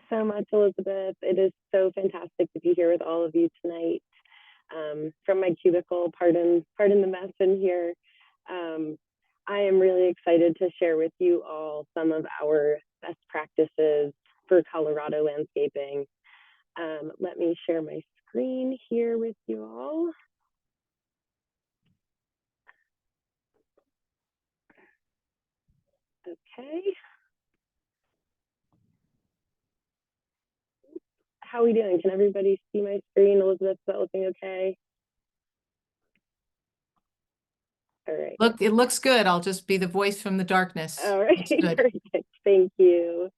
so much, Elizabeth. It is so fantastic to be here with all of you tonight. From my cubicle, pardon the mess in here. Um, I am really excited to share with you all some of our best practices for Colorado landscaping. Let me share my screen here with you all. Okay. How are we doing? Can everybody see my screen? Elizabeth, is that looking okay? All right. Look, it looks good. I'll just be the voice from the darkness. All right, Looks good. perfect. Thank you.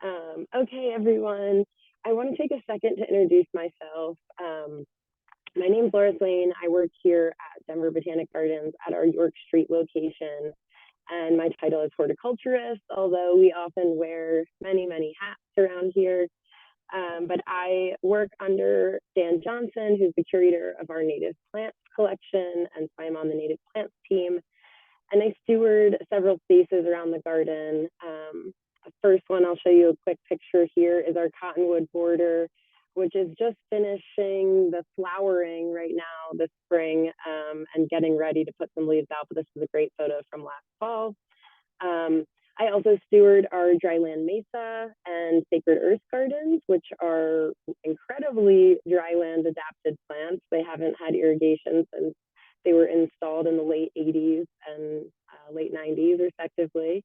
Okay, everyone. I want to take a second to introduce myself. My name is Swain. I work here at Denver Botanic Gardens at our York Street location, and my title is horticulturist, although we often wear many hats around here. But I work under Dan Johnson, who's the curator of our native plants collection, and so I'm on the native plants team. And I steward several spaces around the garden. The first one I'll show you a quick picture here is our cottonwood border, which is just finishing the flowering right now this spring and getting ready to put some leaves out. But this is a great photo from last fall. I also steward our dryland mesa and sacred earth gardens, which are incredibly dryland adapted plants. They haven't had irrigation since they were installed in the late 80s and late 90s, respectively.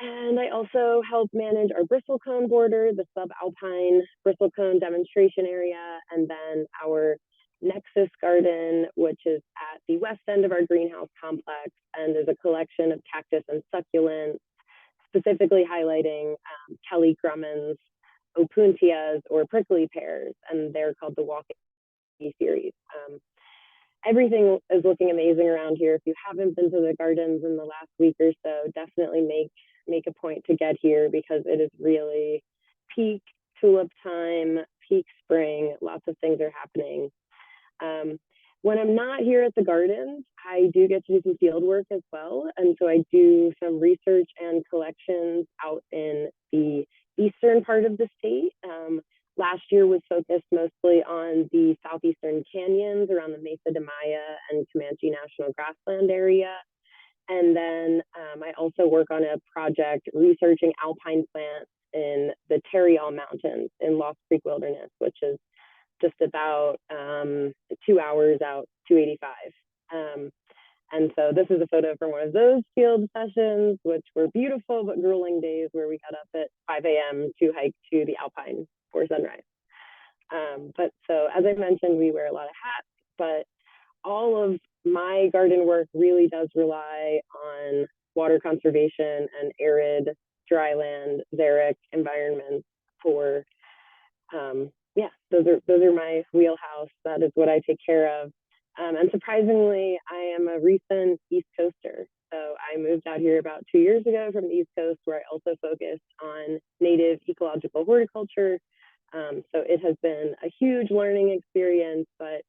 And I also help manage our bristlecone border, the subalpine bristlecone demonstration area, and then our Nexus Garden, which is at the west end of our greenhouse complex and is a collection of cactus and succulents, specifically highlighting Kelly Grumman's opuntias or prickly pears, and they're called the Walk series. Everything is looking amazing around here. If you haven't been to the gardens in the last week or so, definitely make a point to get here because it is really peak tulip time, peak spring. Lots of things are happening. When I'm not here at the gardens, I do get to do some field work as well. And so I do some research and collections out in the eastern part of the state. Last year was focused mostly on the southeastern canyons around the Mesa de Maya and Comanche National Grassland area. And then I also work on a project researching alpine plants in the Tarryall Mountains in Lost Creek Wilderness, which is just about 2 hours out, 285. And so this is a photo from one of those field sessions, which were beautiful but grueling days where we got up at 5 a.m. to hike to the Alpine for sunrise. But so as I mentioned, we wear a lot of hats, but all of my garden work really does rely on water conservation and arid, dryland, xeric environments for those are my wheelhouse. That is what I take care of. And surprisingly, I am a recent East Coaster. So I moved out here about 2 years ago from the East Coast, where I also focused on native ecological horticulture. So it has been a huge learning experience, but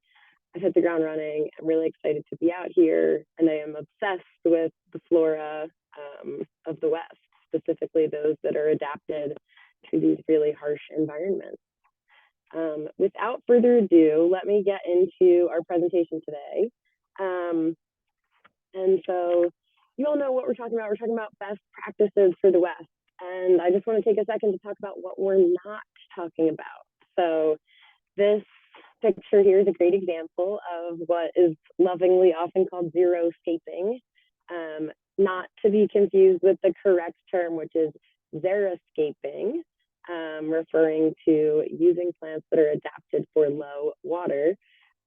I've hit the ground running. I'm really excited to be out here, and I am obsessed with the flora of the West, specifically those that are adapted to these really harsh environments. Without further ado, let me get into our presentation today. And so you all know what we're talking about. We're talking about best practices for the West. And I just want to take a second to talk about what we're not talking about. So this picture here is a great example of what is lovingly often called xeriscaping, not to be confused with the correct term, which is xeriscaping, referring to using plants that are adapted for low water.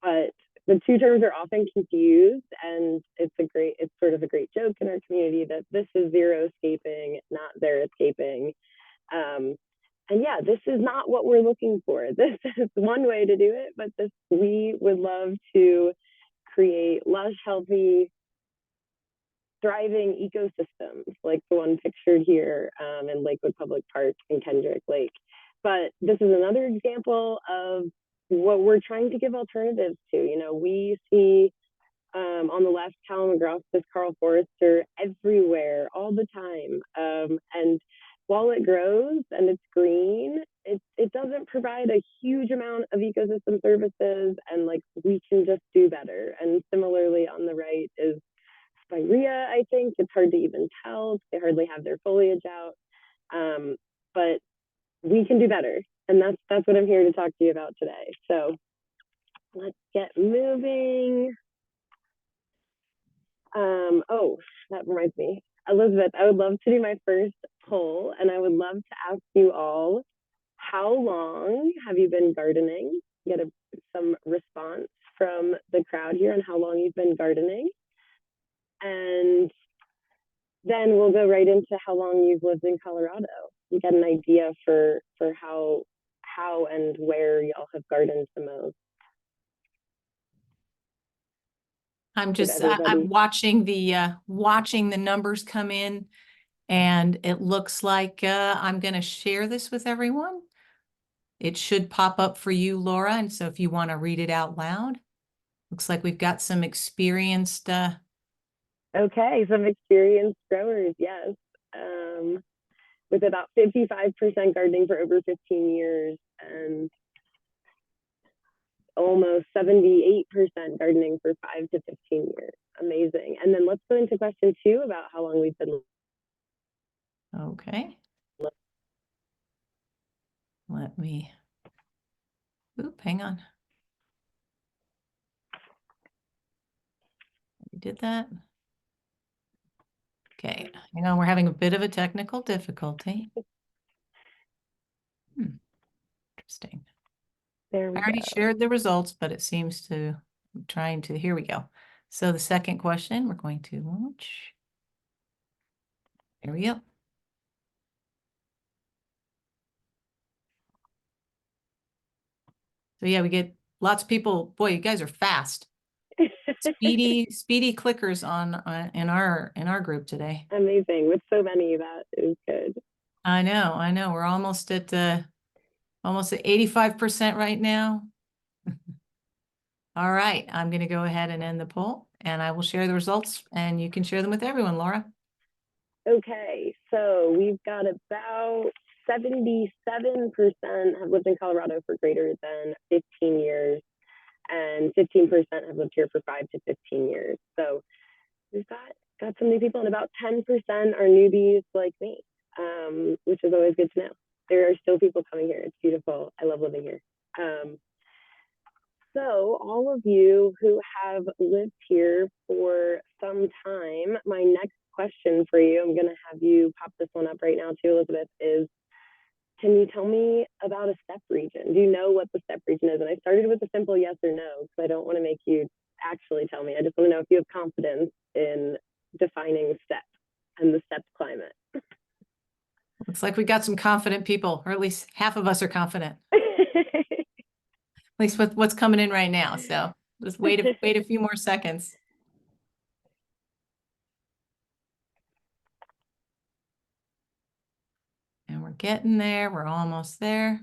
But the two terms are often confused, and it's sort of a great joke in our community that this is xeriscaping, not xeriscaping. And yeah, this is not what we're looking for. This is one way to do it, but we would love to create lush, healthy, thriving ecosystems like the one pictured here in Lakewood Public Park and Kendrick Lake. But this is another example of what we're trying to give alternatives to. You know, we see on the left, Callum McGrath, this Carl Forrester everywhere all the time. And while it grows and it's green, it doesn't provide a huge amount of ecosystem services, and like we can just do better. And similarly on the right is spirea. I think it's hard to even tell. They hardly have their foliage out, but we can do better, and that's what I'm here to talk to you about today. So let's get moving. Oh, that reminds me, Elizabeth, I would love to do my first poll, and I would love to ask you all, how long have you been gardening? Get some response from the crowd here on how long you've been gardening. And then we'll go right into how long you've lived in Colorado. You get an idea for how and where y'all have gardened the most. I'm watching the numbers come in, and it looks like I'm going to share this with everyone. It should pop up for you, Laura, and so if you want to read it out loud. Looks like we've got some experienced Okay, some experienced growers, yes. With about 55% gardening for over 15 years and almost 78% gardening for 5 to 15 years. Amazing. And then let's go into question 2 about how long we've been. Okay. Let me, hang on. We did that. Okay, hang on, we're having a bit of a technical difficulty. Interesting. There we go. I already shared the results, but it seems to, I'm trying to, here we go. So the second question, we're going to launch. There we go. So yeah, we get lots of people. Boy, you guys are fast. Speedy clickers on in our group today. Amazing. With so many, that is good. I know. We're almost at 85% right now. All right, I'm going to go ahead and end the poll, and I will share the results, and you can share them with everyone, Laura. Okay, so we've got about 77% have lived in Colorado for greater than 15 years, and 15% have lived here for 5 to 15 years. So we've got some new people, and about 10% are newbies like me, which is always good to know. There are still people coming here. It's beautiful. I love living here. So all of you who have lived here for some time, my next question for you, I'm going to have you pop this one up right now too, Elizabeth, is, can you tell me about a steppe region? Do you know what the steppe region is? And I started with a simple yes or no, because I don't want to make you actually tell me. I just want to know if you have confidence in defining steppe and the steppe climate. Looks like we got some confident people, or at least half of us are confident. At least with what's coming in right now. So just wait a few more seconds. And we're getting there. We're almost there.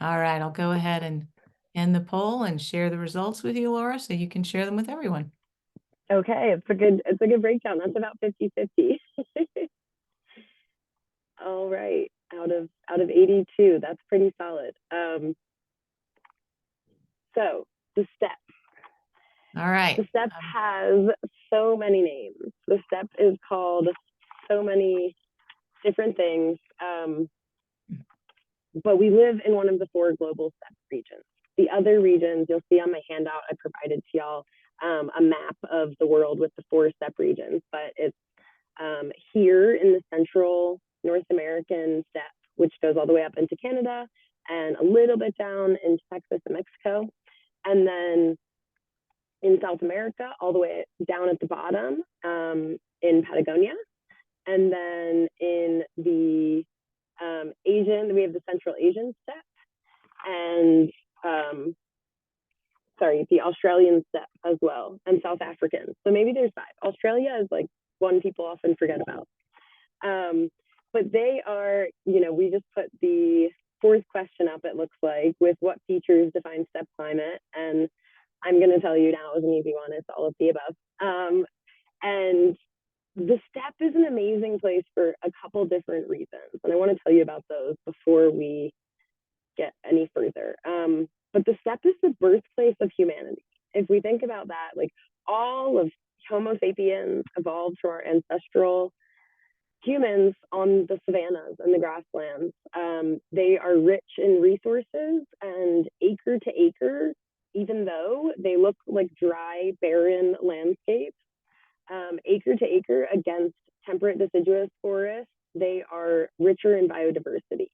All right, I'll go ahead and end the poll and share the results with you, Laura, so you can share them with everyone. Okay, it's a good breakdown. That's about 50-50. All right, out of 82, that's pretty solid. So the steppe. All right. The steppe has so many names. The steppe is called so many different things, but we live in one of the 4 global steppe regions. The other regions, you'll see on my handout I provided to y'all a map of the world with the 4 steppe regions, but it's here in the central North American steppe, which goes all the way up into Canada and a little bit down into Texas and Mexico. And then in South America, all the way down at the bottom in Patagonia. And then in the Asian, we have the Central Asian steppe, and the Australian steppe as well, and South African. So maybe there's 5. Australia is like one people often forget about. But they are, we just put the 4th question up, it looks like, with what features define steppe climate. And I'm going to tell you now is an easy one. It's all of the above. And The steppe is an amazing place for a couple different reasons, and I want to tell you about those before we get any further. But the steppe is the birthplace of humanity. If we think about that, like all of Homo sapiens evolved from our ancestral humans on the savannas and the grasslands. They are rich in resources, and acre to acre, even though they look like dry, barren landscapes, acre to acre against temperate deciduous forests, they are richer in biodiversity,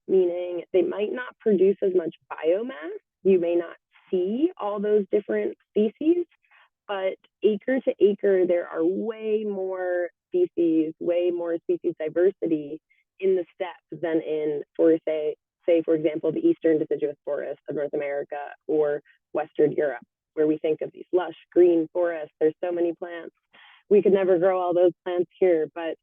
meaning they might not produce as much biomass. You may not see all those different species, but acre to acre, there are way more species diversity in the steppe than in, for example, the eastern deciduous forests of North America or Western Europe, where we think of these lush green forests. There's so many plants. We could never grow all those plants here, but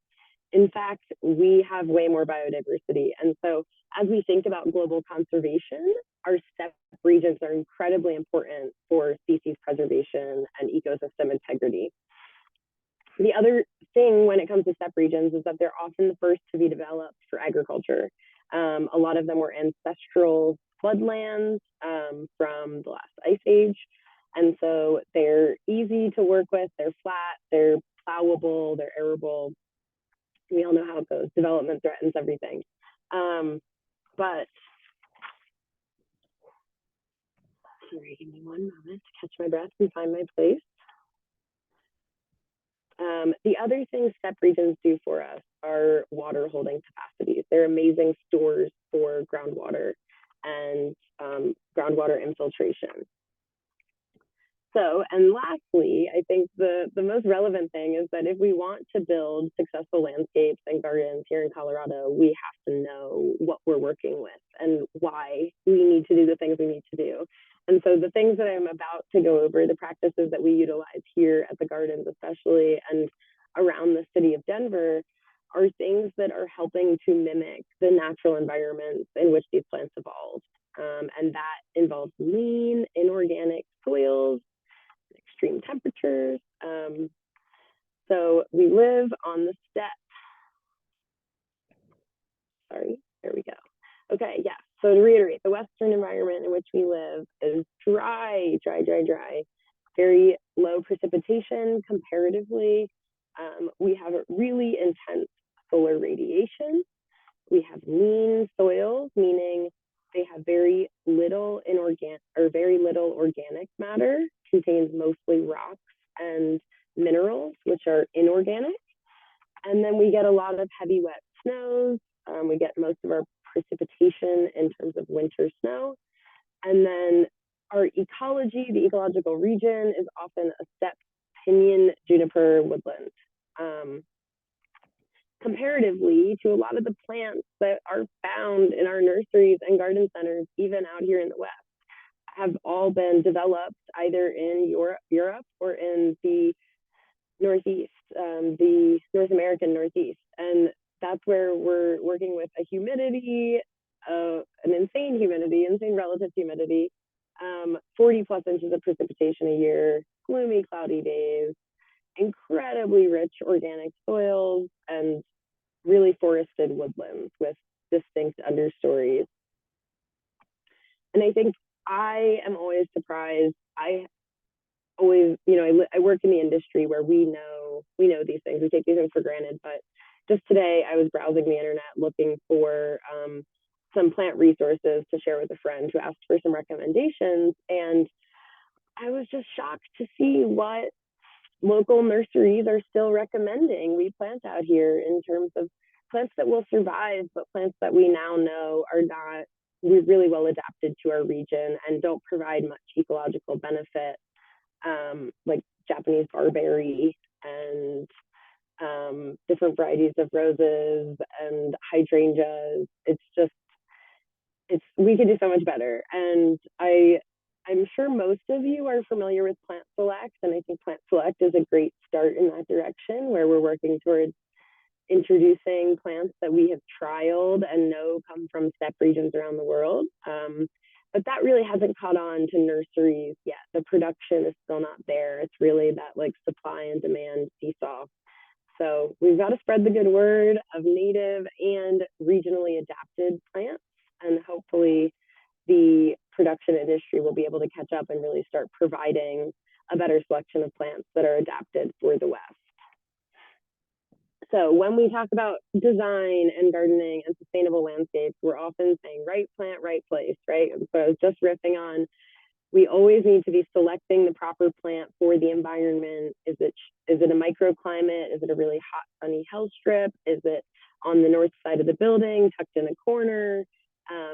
in fact, we have way more biodiversity. And so as we think about global conservation, our steppe regions are incredibly important for species preservation and ecosystem integrity. The other thing when it comes to steppe regions is that they're often the first to be developed for agriculture. A lot of them were ancestral floodlands from the last ice age. And so they're easy to work with, they're flat, they're plowable, they're arable. We all know how it goes. Development threatens everything. But sorry, give me one moment to catch my breath and find my place. The other things steppe regions do for us are water holding capacities. They're amazing stores for groundwater and groundwater infiltration. So, and lastly, I think the most relevant thing is that if we want to build successful landscapes and gardens here in Colorado, we have to know what we're working with and why we need to do the things we need to do. And so the things that I'm about to go over, the practices that we utilize here at the gardens, especially, and around the city of Denver, are things that are helping to mimic the natural environments in which these plants evolved. And that involves lean, inorganic soils, extreme temperatures. So we live on the steppe. Sorry, there we go. Okay, yeah. So to reiterate, the Western environment in which we live is dry, very low precipitation comparatively. We have a really intense solar radiation. We have lean soils, meaning they have very little organic matter, contains mostly rocks and minerals, which are inorganic. And then we get a lot of heavy, wet snows. We get most of our precipitation in terms of winter snow. And then our ecology, the ecological region, is often a steppe pinyon juniper woodland. Comparatively to a lot of the plants that are found in our nurseries and garden centers, even out here in the West, have all been developed either in Europe or in the Northeast, the North American Northeast. And that's where we're working with a humidity, an insane relative humidity, 40 plus inches of precipitation a year, gloomy, cloudy days, incredibly rich organic soils, and really forested woodlands with distinct understories. And I think I am always surprised. I work in the industry where we know these things. We take these things for granted. But just today, I was browsing the internet looking for some plant resources to share with a friend who asked for some recommendations. And I was just shocked to see what local nurseries are still recommending we plant out here in terms of plants that will survive, but plants that we now know are not really well adapted to our region and don't provide much ecological benefit, like Japanese barberry and different varieties of roses and hydrangeas. We could do so much better. And I'm sure most of you are familiar with Plant Select, and I think Plant Select is a great start in that direction, where we're working towards introducing plants that we have trialed and know come from steppe regions around the world. But that really hasn't caught on to nurseries yet. The production is still not there. It's really that like supply and demand seesaw. So we've got to spread the good word of native and regionally adapted plants, and hopefully the production industry will be able to catch up and really start providing a better selection of plants that are adapted for the West. So when we talk about design and gardening and sustainable landscapes, we're often saying right plant, right place, right? So I was just riffing on, we always need to be selecting the proper plant for the environment. Is it a microclimate? Is it a really hot, sunny hill strip? Is it on the north side of the building, tucked in a corner?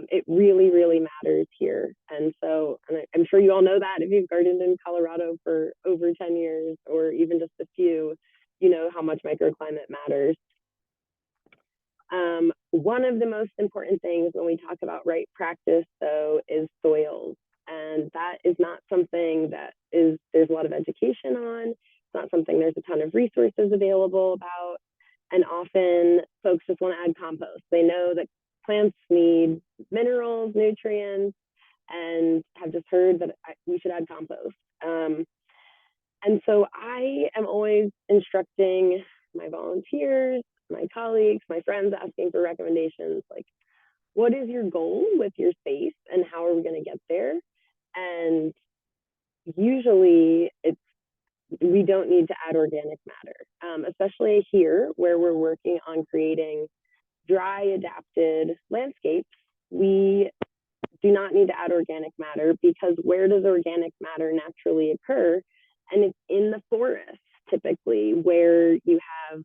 It really, really matters here. And so, and I'm sure you all know that if you've gardened in Colorado for over 10 years or even just a few, you know how much microclimate matters. One of the most important things when we talk about right practice, though, is soils. And that is not something that there's a lot of education on. It's not something there's a ton of resources available about. And often folks just want to add compost. They know that plants need minerals, nutrients, and have just heard that we should add compost. And so I am always instructing my volunteers, my colleagues, my friends, asking for recommendations like, what is your goal with your space and how are we going to get there? And usually we don't need to add organic matter, especially here where we're working on creating dry adapted landscapes. We do not need to add organic matter because where does organic matter naturally occur? And it's in the forest, typically, where you have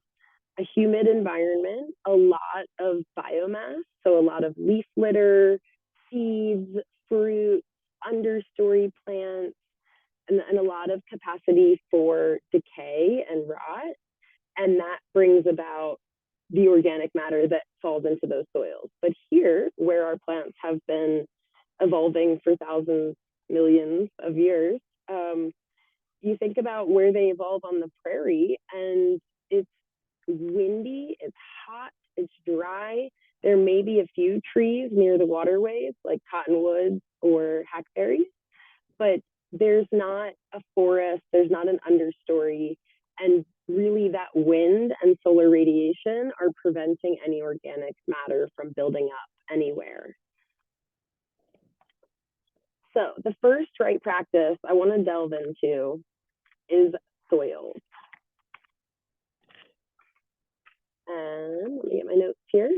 a humid environment, a lot of biomass, so a lot of leaf litter, seeds, fruit, understory plants, and a lot of capacity for decay and rot. And that brings about the organic matter that falls into those soils. But here, where our plants have been evolving for thousands, millions of years, you think about where they evolve on the prairie, and it's windy, it's hot, it's dry. There may be a few trees near the waterways, like cottonwoods or hackberries, but there's not a forest, there's not an understory, and really that wind and solar radiation are preventing any organic matter from building up anywhere. So the first right practice I want to delve into is soils. And let me get my notes here.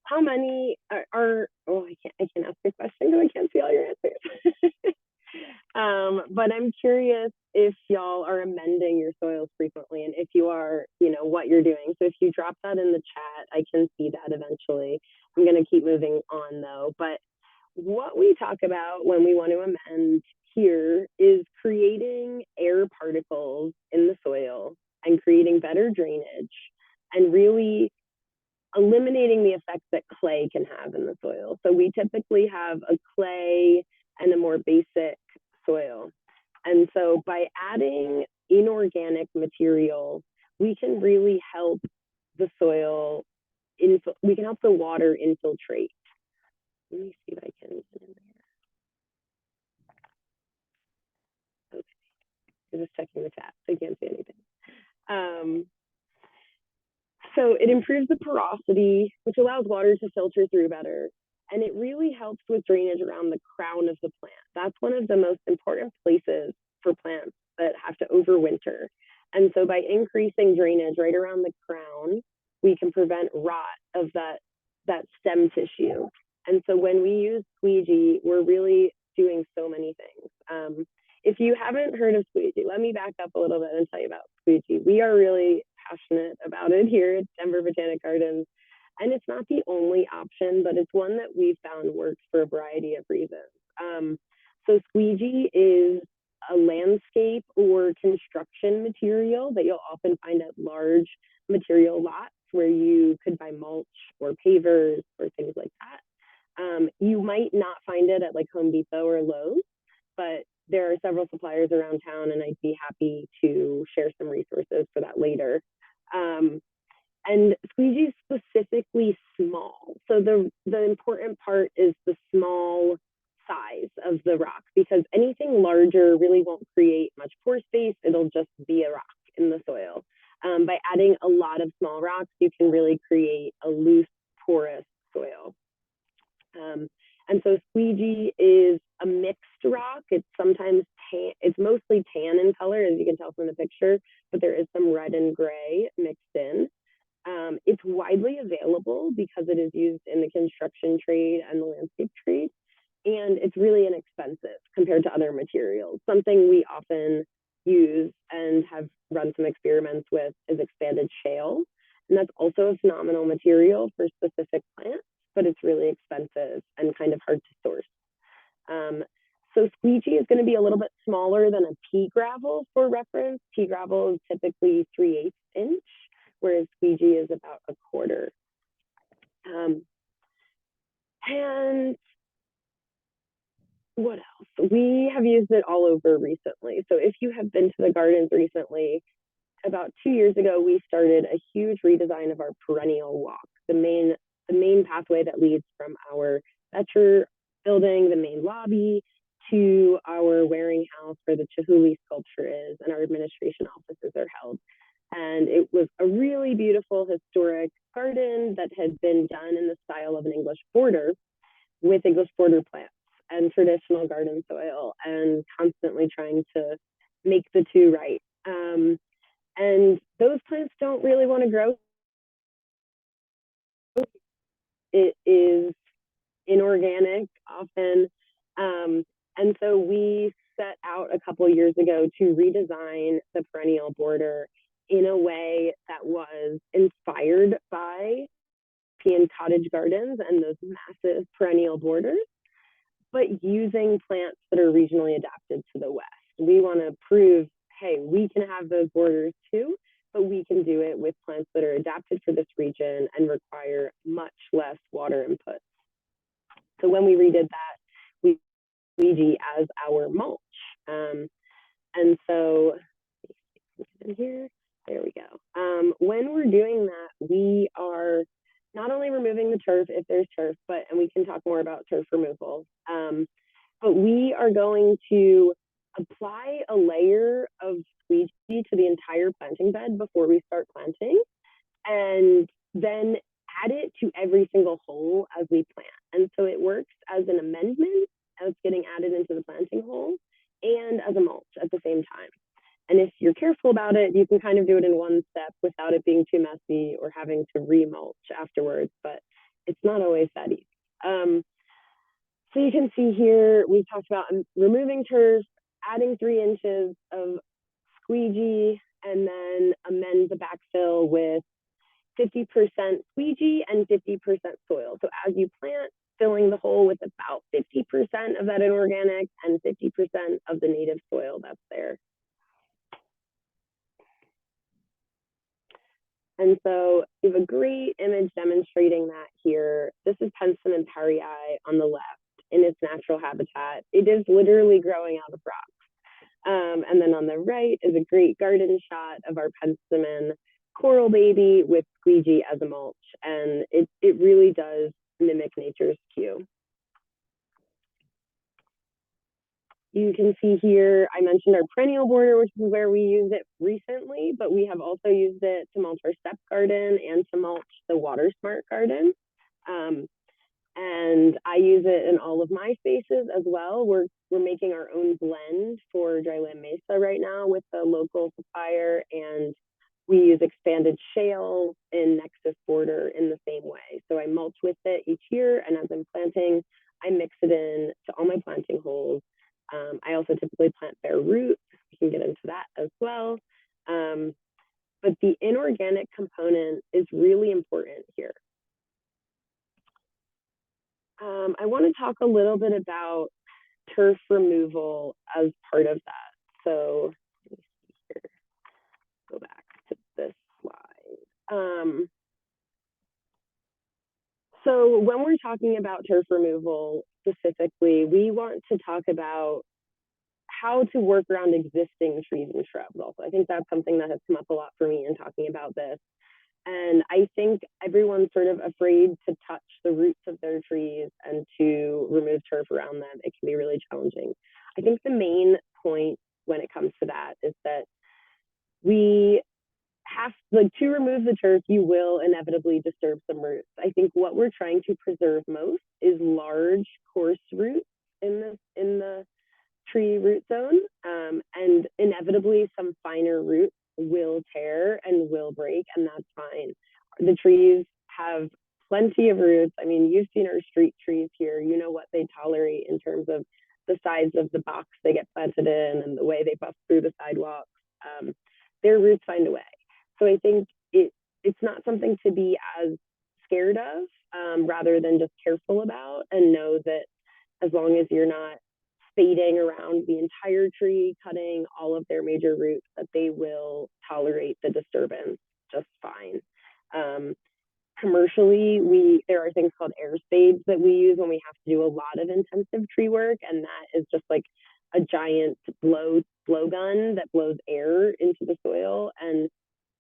How many are oh, I can't ask a question because I can't see all your answers. But I'm curious if y'all are amending your soils frequently, and if you are, you know, what you're doing. So if you drop that in the chat, I can see that eventually. I'm going to keep moving on though. But what we talk about when we want to amend here is creating air particles in the soil and creating better drainage and really eliminating the effects that clay can have in the soil. So we typically have a clay and a more basic soil. And so by adding inorganic material, we can really help the soil, we can help the water infiltrate. Let me see if I can get in there. Okay, I'm just checking the chat, so I can't see anything. So it improves the porosity, which allows water to filter through better. And it really helps with drainage around the crown of the plant. That's one of the most important places for plants that have to overwinter. And so by increasing drainage right around the crown, we can prevent rot of that stem tissue. And so when we use squeegee, we're really doing so many things. If you haven't heard of squeegee, let me back up a little bit and tell you about squeegee. We are really passionate about it here at Denver Botanic Gardens. And it's not the only option, but it's one that we've found works for a variety of reasons. So squeegee is a landscape or construction material that you'll often find at large material lots where you could buy mulch or pavers or things like that. You might not find it at like Home Depot or Lowe's, but there are several suppliers around town, and I'd be happy to share some resources for that later. And squeegee is specifically small. So the important part is the small size of the rock, because anything larger really won't create much pore space. It'll just be a rock in the soil. By adding a lot of small rocks, you can really create a loose, porous soil. And so squeegee is a mixed rock. It's sometimes tan, it's mostly tan in color, as you can tell from the picture, but there is some red and gray mixed in. It's widely available because it is used in the construction trade and the landscape trade, and it's really inexpensive compared to other materials. Something we often use and have run some experiments with is expanded shale, and that's also a phenomenal material for specific plants, but it's really expensive and kind of hard to source. So squeegee is going to be a little bit smaller than a pea gravel for reference. Pea gravel is typically 3/8 inch, whereas squeegee is about a quarter. And what else? We have used it all over recently. So if you have been to the gardens recently, about 2 years ago, we started a huge redesign of our perennial walk, the main pathway that leads from our Betcher building, the main lobby, to our Waring House where the Chihuly sculpture is and our administration offices are held. And it was a really beautiful historic garden that had been done in the style of an English border with English border plants and traditional garden soil, and constantly trying to make the two right. And those plants don't really want to grow. It is inorganic often. And so we set out a couple years ago to redesign the perennial border in a way that was inspired by European cottage gardens and those massive perennial borders, but using plants that are regionally adapted to the West. We want to prove, hey, we can have those borders too, but we can do it with plants that are adapted for this region and require much less water input. So when we redid that, we squeegee as our mulch. And so in here, there we go. When we're doing that, we are not only removing the turf if there's turf, and we can talk more about turf removal, but we are going to apply a layer of squeegee to the entire planting bed before we start planting, and then add it to every single hole as we plant. And so it works as an amendment as getting added into the planting hole and as a mulch at the same time. And if you're careful about it, you can kind of do it in one step without it being too messy or having to remulch afterwards, but it's not always that easy. So you can see here, we talked about removing turf, adding 3 inches of squeegee, and then amend the backfill with 50% squeegee and 50% soil. So as you plant, filling the hole with about 50% of that inorganic and 50% of the native soil that's there. And so we have a great image demonstrating that here. This is Penstemon parryi on the left in its natural habitat. It is literally growing out of rocks. And then on the right is a great garden shot of our Penstemon coral baby with squeegee as a mulch. And it really does mimic nature's cue. You can see here, I mentioned our perennial border, which is where we used it recently, but we have also used it to mulch our steppe garden and to mulch the water smart garden. And I use it in all of my spaces as well. We're making our own blend for dryland mesa right now with the local supplier, and we use expanded shale in Nexus border in the same way. So I mulch with it each year, and as I'm planting, I mix it in to all my planting holes. I also typically plant bare root. We can get into that as well. But the inorganic component is really important here. I want to talk a little bit about turf removal as part of that. So let me see here. Go back to this slide. So when we're talking about turf removal specifically, we want to talk about how to work around existing trees and shrubs also. I think that's something that has come up a lot for me in talking about this. And I think everyone's sort of afraid to touch the roots of their trees and to remove turf around them. It can be really challenging. I think the main point when it comes to that is that we have, like, to remove the turf, you will inevitably disturb some roots. I think what we're trying to preserve most is large, coarse roots in the tree root zone, and inevitably some finer roots will tear and will break, and that's fine. The trees have plenty of roots. I mean, you've seen our street trees here. You know what they tolerate in terms of the size of the box they get planted in and the way they bust through the sidewalks. Their roots find a way. So I think it's not something to be as scared of, rather than just careful about, and know that as long as you're not spading around the entire tree, cutting all of their major roots, that they will tolerate the disturbance just fine. Commercially, there are things called air spades that we use when we have to do a lot of intensive tree work, and that is just like a giant blow gun that blows air into the soil, and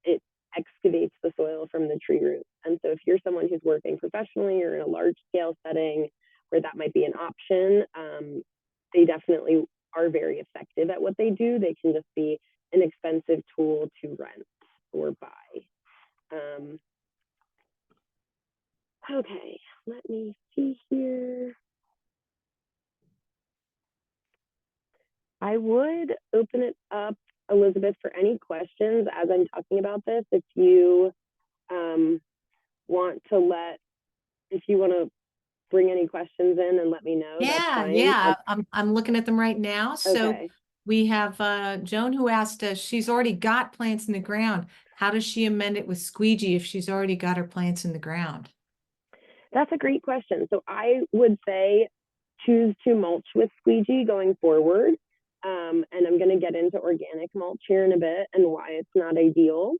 it excavates the soil from the tree roots. And so if you're someone who's working professionally or in a large scale setting where that might be an option, they definitely are very effective at what they do. They can just be an expensive tool to rent or buy. Okay, let me see here. I would open it up, Elizabeth, for any questions as I'm talking about this. If you want to bring any questions in and let me know, that's fine. Yeah. I'm looking at them right now. So Okay. we have Joan who asked us, she's already got plants in the ground. How does she amend it with squeegee if she's already got her plants in the ground? That's a great question. So I would say choose to mulch with squeegee going forward. And I'm going to get into organic mulch here in a bit and why it's not ideal.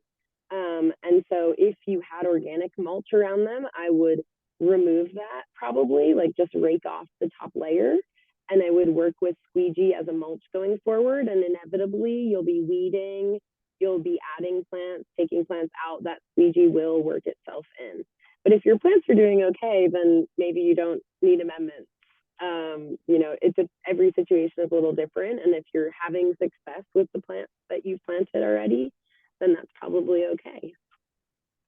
And so if you had organic mulch around them, I would remove that probably, like just rake off the top layer. And I would work with squeegee as a mulch going forward. And inevitably, you'll be weeding, you'll be adding plants, taking plants out. That squeegee will work itself in. But if your plants are doing okay, then maybe you don't need amendments. Every situation is a little different. And if you're having success with the plants that you've planted already, then that's probably okay.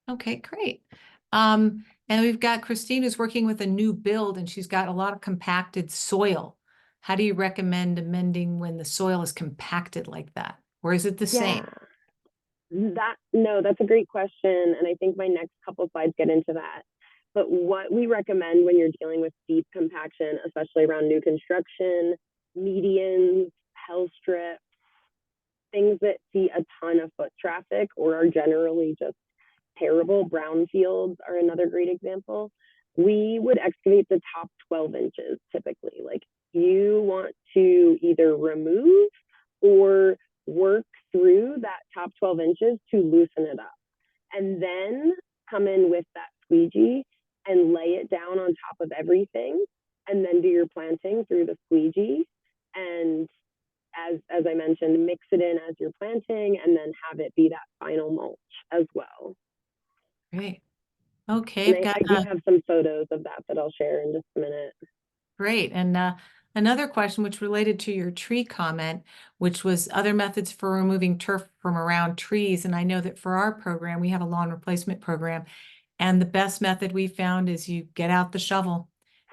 Okay, great. And we've got Christine who's working with a new build and she's got a lot of compacted soil. How do you recommend amending when the soil is compacted like that? Or is it the same? That's a great question. And I think my next couple slides get into that. But what we recommend when you're dealing with deep compaction, especially around new construction, medians, hell strips, things that see a ton of foot traffic or are generally just terrible, brownfields are another great example. We would excavate the top 12 inches typically. Like, you want to either remove or work through that top 12 inches to loosen it up, and then come in with that squeegee and lay it down on top of everything, and then do your planting through the squeegee. And as I mentioned, mix it in as you're planting, and then have it be that final mulch as well. Great. Okay. I do have some photos of that I'll share in just a minute. Great. And another question, which related to your tree comment, which was other methods for removing turf from around trees. And I know that for our program, we have a lawn replacement program. And the best method we found is you get out the shovel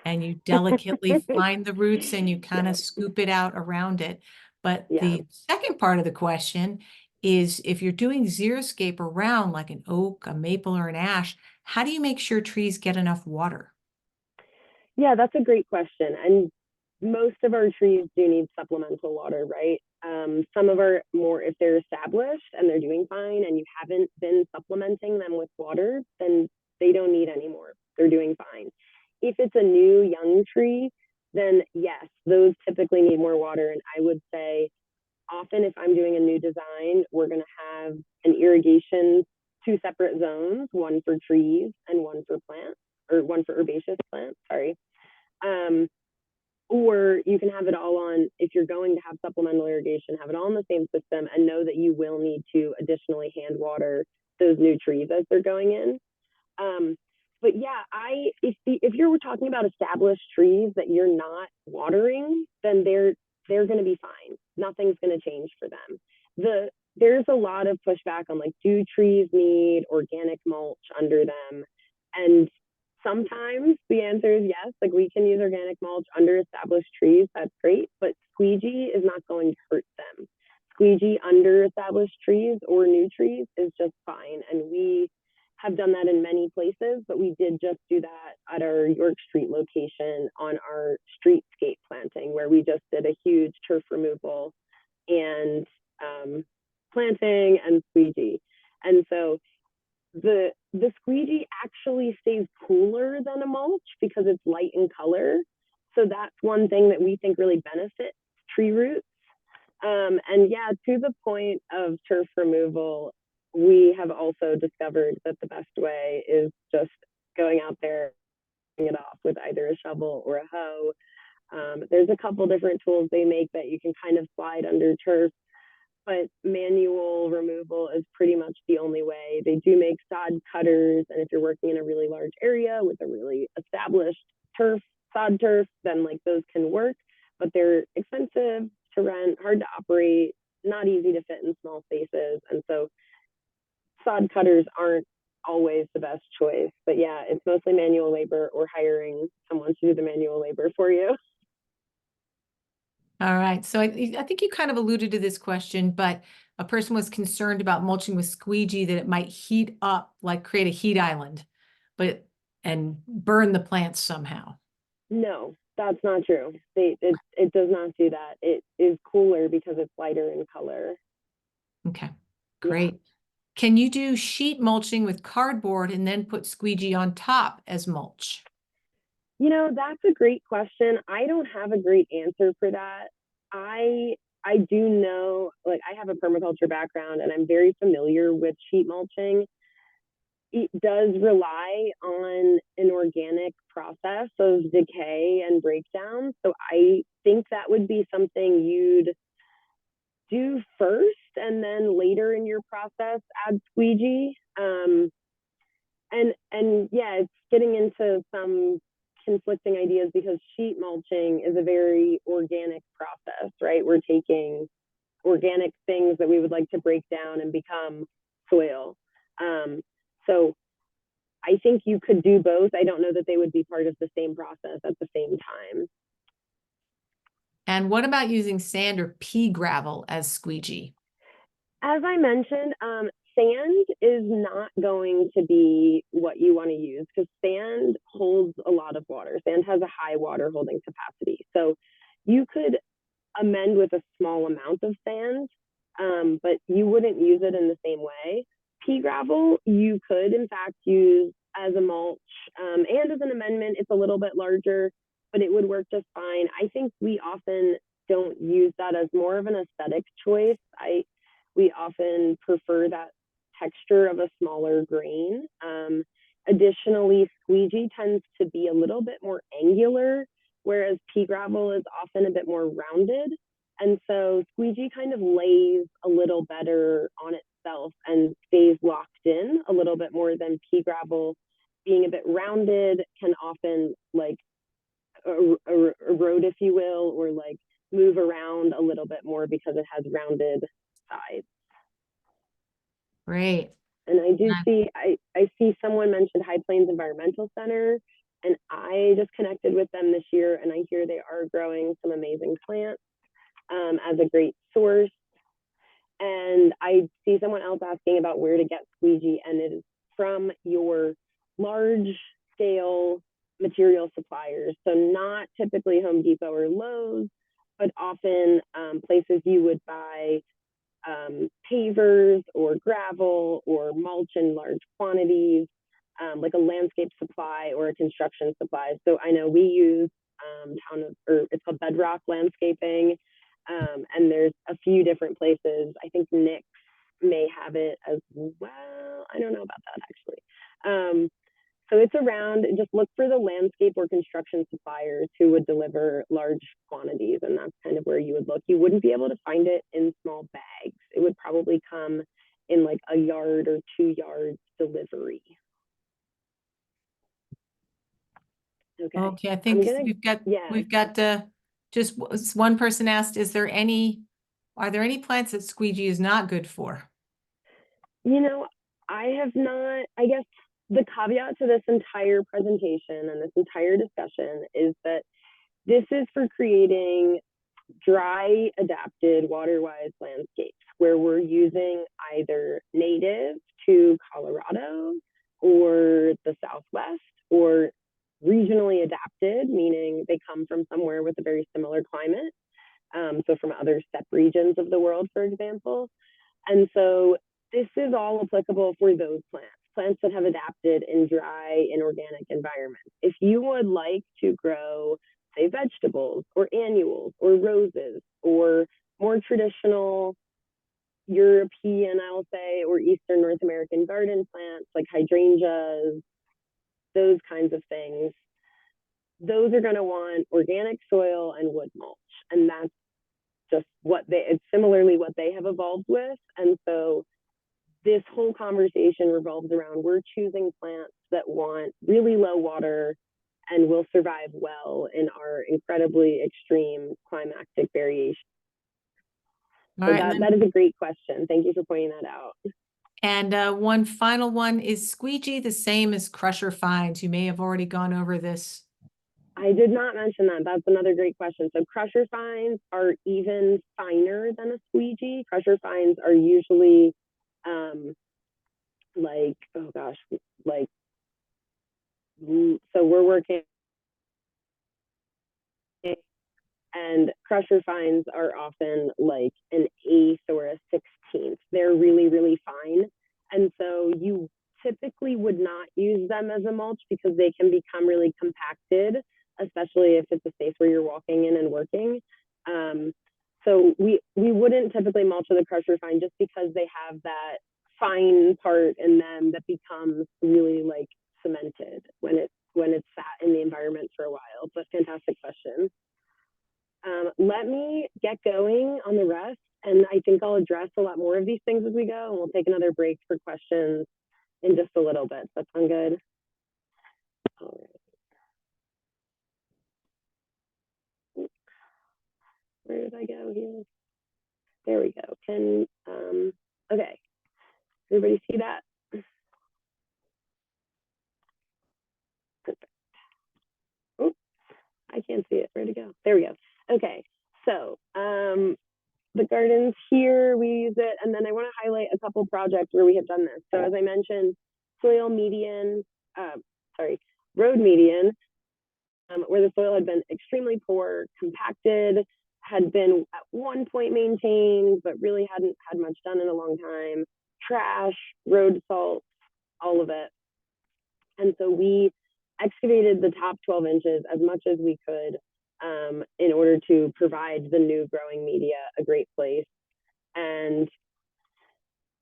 and you delicately find the roots and you kind of scoop it out around it. But the second part of the question is, if you're doing xeriscape around like an oak, a maple, or an ash, how do you make sure trees get enough water? Yeah, that's a great question. And most of our trees do need supplemental water, right? Some of our more, if they're established and they're doing fine and you haven't been supplementing them with water, then they don't need any more. They're doing fine. If it's a new young tree, then yes, those typically need more water. And I would say often if I'm doing a new design, we're going to have an irrigation, two separate zones, one for trees and one for plants, or one for herbaceous plants, sorry. Or you can have it all on, if you're going to have supplemental irrigation, have it all in the same system and know that you will need to additionally hand water those new trees as they're going in. But yeah, if you're talking about established trees that you're not watering, then they're going to be fine. Nothing's going to change for them. there's a lot of pushback on like, do trees need organic mulch under them? And sometimes the answer is yes, like we can use organic mulch under established trees. That's great, but squeegee is not going to hurt them. Squeegee under established trees or new trees is just fine. And we have done that in many places, but we did just do that at our York Street location on our streetscape planting, where we just did a huge turf removal and planting and squeegee. And so the squeegee actually stays cooler than a mulch because it's light in color. So that's one thing that we think really benefits tree roots. And yeah, to the point of turf removal, we have also discovered that the best way is just going out there and it off with either a shovel or a hoe. There's a couple different tools they make that you can kind of slide under turf, but manual removal is pretty much the only way. They do make sod cutters, and if you're working in a really large area with a really established turf, sod turf, then like those can work, but they're expensive to rent, hard to operate, not easy to fit in small spaces. And so sod cutters aren't always the best choice. But yeah, it's mostly manual labor or hiring someone to do the manual labor for you. All right. So I think you kind of alluded to this question, but a person was concerned about mulching with squeegee that it might heat up, like create a heat island, and burn the plants somehow. No, that's not true. It does not do that. It is cooler because it's lighter in color. Okay, Yeah. great. Can you do sheet mulching with cardboard and then put squeegee on top as mulch? You know, that's a great question. I don't have a great answer for that. I I do know, like I have a permaculture background and I'm very familiar with sheet mulching. It does rely on an organic process of decay and breakdown. So I think that would be something you'd do first and then later in your process add squeegee. And yeah, it's getting into some conflicting ideas because sheet mulching is a very organic process, right? We're taking organic things that we would like to break down and become soil. So I think you could do both. I don't know that they would be part of the same process at the same time. And what about using sand or pea gravel as squeegee? As I mentioned, sand is not going to be what you want to use because sand holds a lot of water. Sand has a high water holding capacity. So you could amend with a small amount of sand, but you wouldn't use it in the same way. Pea gravel, you could in fact use as a mulch and as an amendment. It's a little bit larger, but it would work just fine. I think we often don't use that as more of an aesthetic choice. We often prefer that texture of a smaller grain. Additionally, squeegee tends to be a little bit more angular, whereas pea gravel is often a bit more rounded. And so squeegee kind of lays a little better on itself and stays locked in a little bit more than pea gravel. Being a bit rounded can often like erode, if you will, or like move around a little bit more because it has rounded sides. Great. And I do see, I see someone mentioned High Plains Environmental Center, and I just connected with them this year, and I hear they are growing some amazing plants as a great source. And I see someone else asking about where to get squeegee, and it is from your large scale material suppliers. So not typically Home Depot or Lowe's, but often places you would buy pavers or gravel or mulch in large quantities, like a landscape supply or a construction supply. So I know we use it's called Bedrock Landscaping, and there's a few different places. I think Nick's may have it as well. I don't know about that actually. So it's around, just look for the landscape or construction suppliers who would deliver large quantities, and that's kind of where you would look. You wouldn't be able to find it in small bags. It would probably come in like a yard or 2 yards delivery. Okay, I I'm think gonna, we've got yeah. just one person asked, is there any Are there any plants that squeegee is not good for? You know, I have not, I guess the caveat to this entire presentation and this entire discussion is that this is for creating dry adapted waterwise landscapes where we're using either native to Colorado or the Southwest or regionally adapted, meaning they come from somewhere with a very similar climate. So from other steppe regions of the world, for example. And so this is all applicable for those plants that have adapted in dry, inorganic environments. If you would like to grow, say, vegetables or annuals or roses or more traditional European, I'll say, or Eastern North American garden plants like hydrangeas, those kinds of things, those are going to want organic soil and wood mulch. And that's just it's similarly what they have evolved with. And so this whole conversation revolves around we're choosing plants that want really low water and will survive well in our incredibly extreme climactic variation. All So right, that is a great question. Thank you for pointing that out. and one final one, is squeegee the same as crusher fines? You may have already gone over this. I did not mention that. That's another great question. So crusher fines are even finer than a squeegee. Crusher fines are usually like, oh gosh, like, so we're working, and crusher fines are often like an eighth or a 16th. They're really, really fine. And so you typically would not use them as a mulch because they can become really compacted, especially if it's a space where you're walking in and working. So we wouldn't typically mulch with a crusher fine just because they have that fine part in them that becomes really like cemented when it's sat in the environment for a while. But fantastic question. Let me get going on the rest, and I think I'll address a lot more of these things as we go, and we'll take another break for questions in just a little bit. That sound good? All right. Where did I go here? There we go. Okay, everybody see that? Perfect. Oh, I can't see it. Where'd it go? There we go. Okay, so the gardens here, we use it, and then I want to highlight a couple projects where we have done this. So as I mentioned, soil median, road median, where the soil had been extremely poor, compacted, had been at one point maintained, but really hadn't had much done in a long time, trash, road salt, all of it. And so we excavated the top 12 inches as much as we could in order to provide the new growing media a great place. And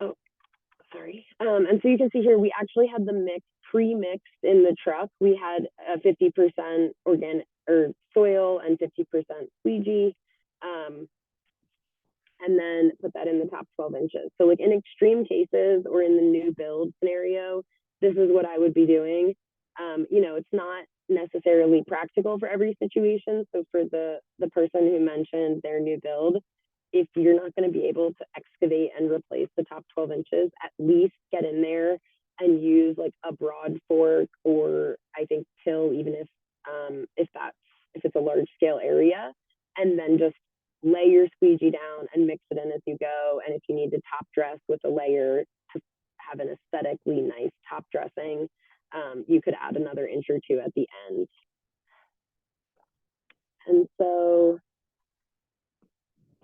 and so you can see here, we actually had the mix pre-mixed in the truck. We had a 50% organic or soil and 50% squeegee, and then put that in the top 12 inches. So like in extreme cases or in the new build scenario, this is what I would be doing. It's not necessarily practical for every situation. So for the person who mentioned their new build, if you're not going to be able to excavate and replace the top 12 inches, at least get in there and use like a broad fork, or I think till, even if it's a large scale area, and then just lay your squeegee down and mix it in as you go. And if you need to top dress with a layer to have an aesthetically nice top dressing, you could add another inch or two at the end. And so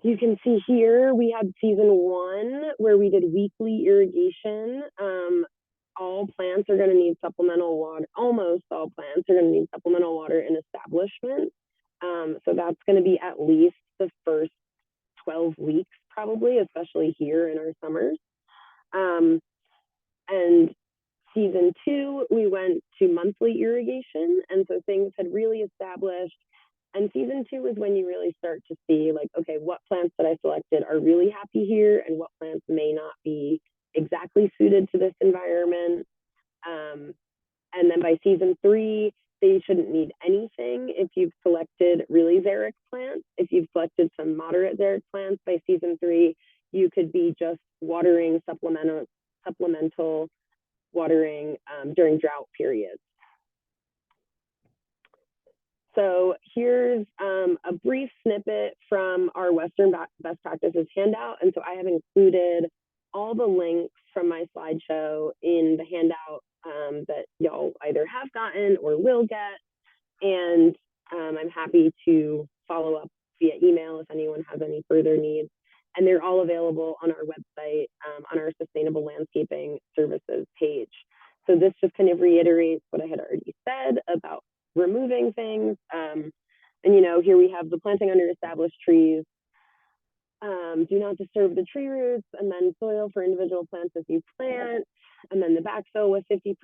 you can see here, we had season 1 where we did weekly irrigation. All plants are going to need supplemental water. Almost all plants are going to need supplemental water in establishment. So that's going to be at least the first 12 weeks, probably, especially here in our summers. And season 2, we went to monthly irrigation. And so things had really established. And season 2 is when you really start to see, like, okay, what plants that I selected are really happy here and what plants may not be exactly suited to this environment. And then by season 3, they shouldn't need anything if you've selected really xeric plants. If you've selected some moderate xeric plants by season 3, you could be just watering supplemental watering during drought periods. So here's a brief snippet from our Western Best Practices handout. And so I have included all the links from my slideshow in the handout that y'all either have gotten or will get. And I'm happy to follow up via email if anyone has any further needs. And they're all available on our website, on our Sustainable Landscaping Services page. So this just kind of reiterates what I had already said about removing things. And, you know, here we have the planting under established trees. Do not disturb the tree roots, and then soil for individual plants as you plant, and then the backfill with 50%,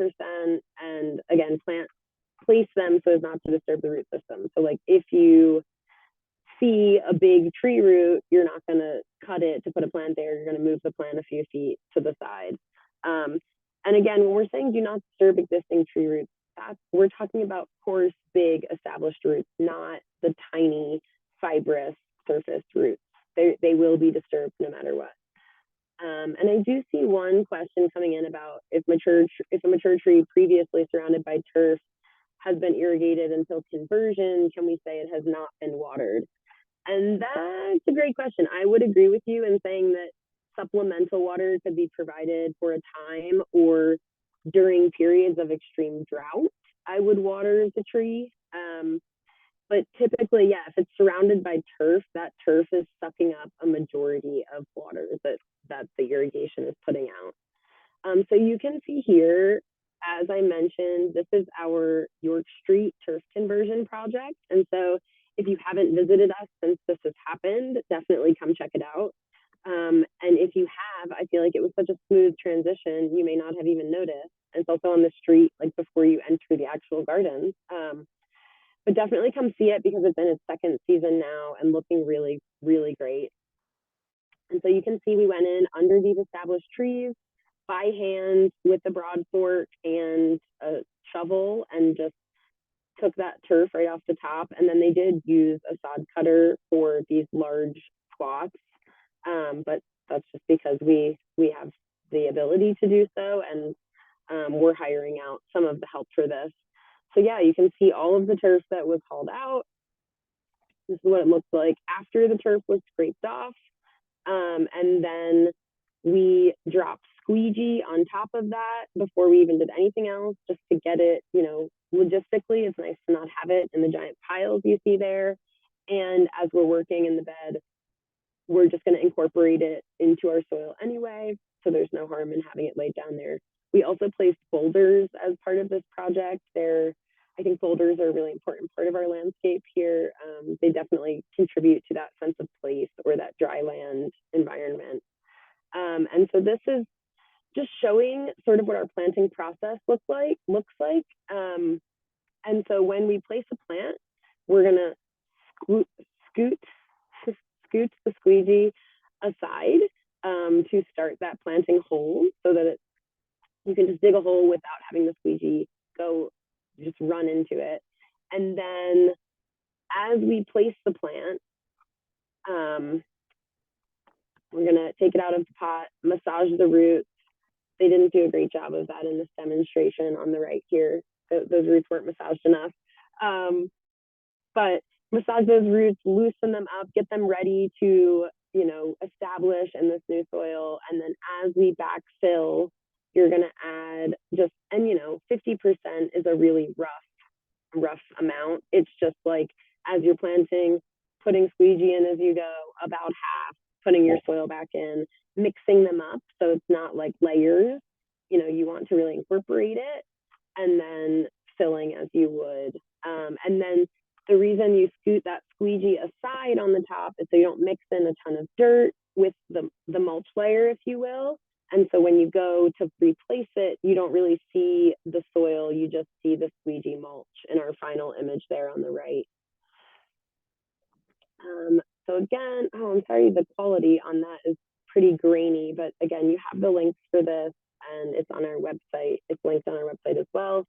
and again, place them so as not to disturb the root system. So like if you see a big tree root, you're not going to cut it to put a plant there. You're going to move the plant a few feet to the side. And again, when we're saying do not disturb existing tree roots, we're talking about coarse, big, established roots, not the tiny, fibrous surface roots. They will be disturbed no matter what. And I do see one question coming in about if a mature tree previously surrounded by turf has been irrigated until conversion, can we say it has not been watered? And that's a great question. I would agree with you in saying that supplemental water could be provided for a time or during periods of extreme drought. I would water the tree. But typically, yeah, if it's surrounded by turf, that turf is sucking up a majority of water that the irrigation is putting out. So you can see here, as I mentioned, this is our York Street turf conversion project. And so if you haven't visited us since this has happened, definitely come check it out. And if you have, I feel like it was such a smooth transition, you may not have even noticed. It's also on the street, like before you enter the actual gardens. But definitely come see it because it's in its second season now and looking really, really great. And so you can see we went in under these established trees by hand with the broad fork and a shovel and just took that turf right off the top. And then they did use a sod cutter for these large swaths. But that's just because we have the ability to do so, and we're hiring out some of the help for this. So yeah, you can see all of the turf that was hauled out. This is what it looks like after the turf was scraped off. And then we dropped squeegee on top of that before we even did anything else, just to get it, you know, logistically, it's nice to not have it in the giant piles you see there. And as we're working in the bed, we're just going to incorporate it into our soil anyway, so there's no harm in having it laid down there. We also placed boulders as part of this project. I think boulders are a really important part of our landscape here. They definitely contribute to that sense of place or that dry land environment. And so this is just showing sort of what our planting process looks like. And so when we place a plant, we're gonna scoot the squeegee aside to start that planting hole so that you can just dig a hole without having the squeegee go just run into it. And then as we place the plant, we're gonna take it out of the pot, massage the roots. They didn't do a great job of that in this demonstration on the right here. Those roots weren't massaged enough. But massage those roots, loosen them up, get them ready to, you know, establish in this new soil. And then as we backfill, you're gonna add just, and you know, 50% is a really rough amount. It's just like, as you're planting, putting squeegee in as you go, about half, putting your soil back in, mixing them up so it's not like layers. You know, you want to really incorporate it, and then filling as you would. And then the reason you scoot that squeegee aside on the top is so you don't mix in a ton of dirt with the mulch layer, if you will. And so when you go to replace it, you don't really see the soil, you just see the squeegee mulch in our final image there on the right. So again, I'm sorry, the quality on that is pretty grainy, but again, you have the links for this and it's on our website. It's linked on our website as well.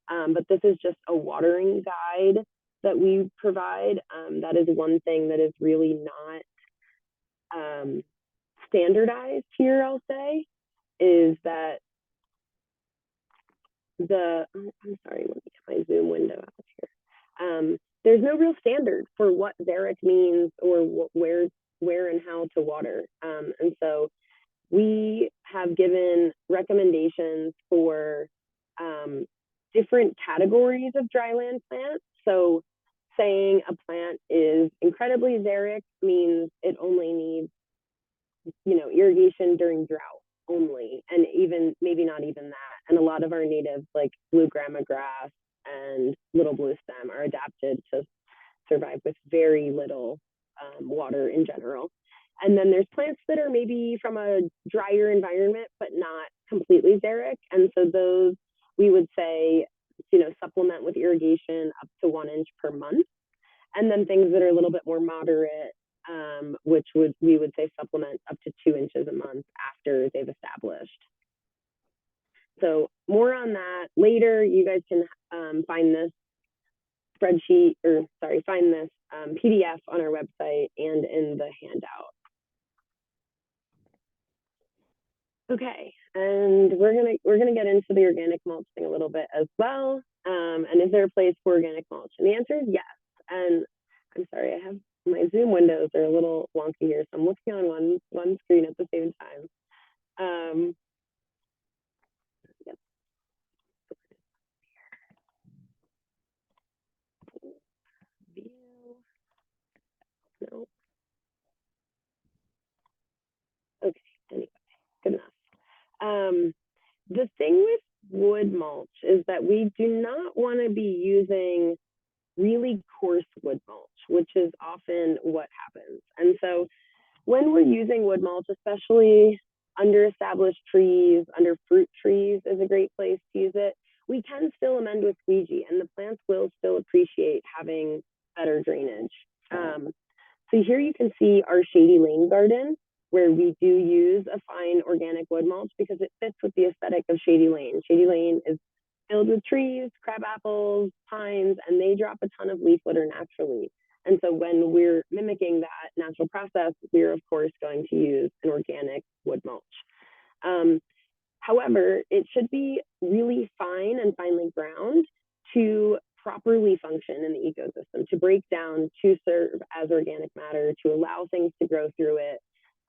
but this is just a watering guide that we provide. That is one thing that is really not standardized here, I'll say, is that I'm sorry, let me get my Zoom window out here. There's no real standard for what xeric means or where and how to water. And so we have given recommendations for different categories of dryland plants. So saying a plant is incredibly xeric means it only needs, irrigation during drought only, and even maybe not even that. And a lot of our natives like blue grama grass and little blue stem are adapted to survive with very little water in general. And then there's plants that are maybe from a drier environment, but not completely xeric. And so those we would say, supplement with irrigation up to 1 inch per month. And then things that are a little bit more moderate, which we would say supplement up to 2 inches a month after they've established. So more on that later. You guys can find this PDF on our website and in the handout. Okay, and we're gonna get into the organic mulch thing a little bit as well. And is there a place for organic mulch? And the answer is yes. And I'm sorry, I have my Zoom windows are a little wonky here, so I'm looking on one screen at the same time. Yep. View. No. Okay. Anyway, good enough. The thing with wood mulch is that we do not want to be using really coarse wood mulch, which is often what happens. And so when we're using wood mulch, especially under established trees, under fruit trees is a great place to use it. We can still amend with squeegee, and the plants will still appreciate having better drainage. So here you can see our shady lane garden, where we do use a fine organic wood mulch because it fits with the aesthetic of shady lane. Shady lane is filled with trees, crab apples, pines, and they drop a ton of leaf litter naturally. And so when we're mimicking that natural process, we're of course going to use an organic wood mulch. However, it should be really fine and finely ground to properly function in the ecosystem, to break down, to serve as organic matter, to allow things to grow through it,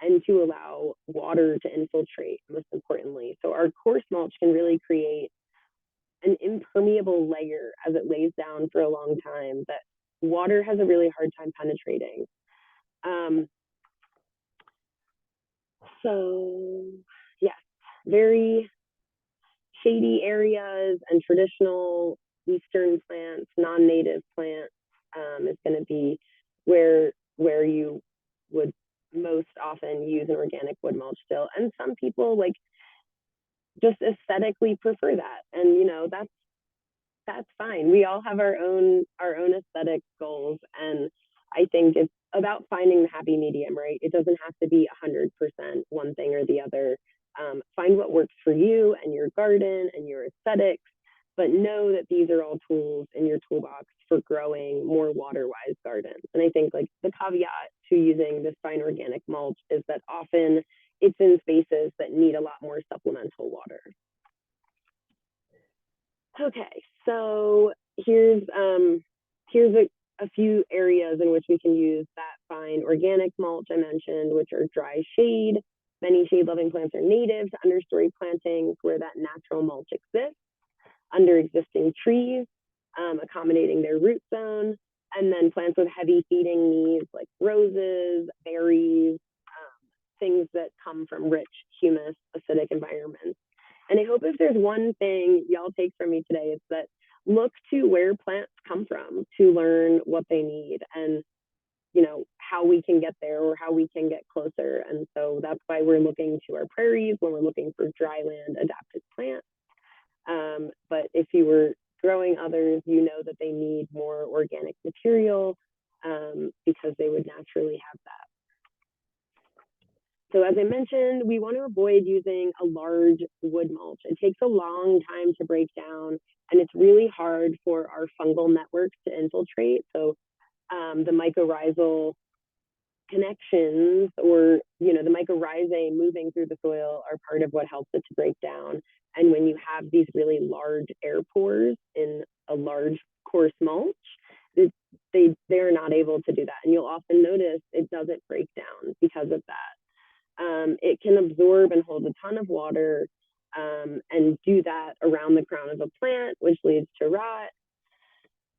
and to allow water to infiltrate, most importantly. So our coarse mulch can really create an impermeable layer as it lays down for a long time that water has a really hard time penetrating. So yes, very shady areas and traditional Eastern plants, non-native plants is going to be where you would most often use an organic wood mulch still. And some people just aesthetically prefer that, and that's fine. We all have our own aesthetic goals, and I think it's about finding the happy medium, right? It doesn't have to be 100% one thing or the other. Find what works for you and your garden and your aesthetics, but know that these are all tools in your toolbox for growing more water-wise gardens. And I think the caveat to using this fine organic mulch is that often it's in spaces that need a lot more supplemental water. Okay, so here's a few areas in which we can use that fine organic mulch I mentioned, which are dry shade. Many shade-loving plants are native to understory plantings where that natural mulch exists, under existing trees, accommodating their root zone, and then plants with heavy feeding needs like roses, berries, things that come from rich, humus, acidic environments. And I hope if there's one thing y'all take from me today, it's that look to where plants come from to learn what they need and how we can get there or how we can get closer. And so that's why we're looking to our prairies when we're looking for dry land adapted plants. But if you were growing others, you know that they need more organic material because they would naturally have that. So as I mentioned, we want to avoid using a large wood mulch. It takes a long time to break down, and it's really hard for our fungal networks to infiltrate. So the mycorrhizal connections, or the mycorrhizae moving through the soil, are part of what helps it to break down. And when you have these really large air pores in a large coarse mulch, they're not able to do that, and you'll often notice it doesn't break down because of that. It can absorb and hold a ton of water, and do that around the crown of a plant, which leads to rot.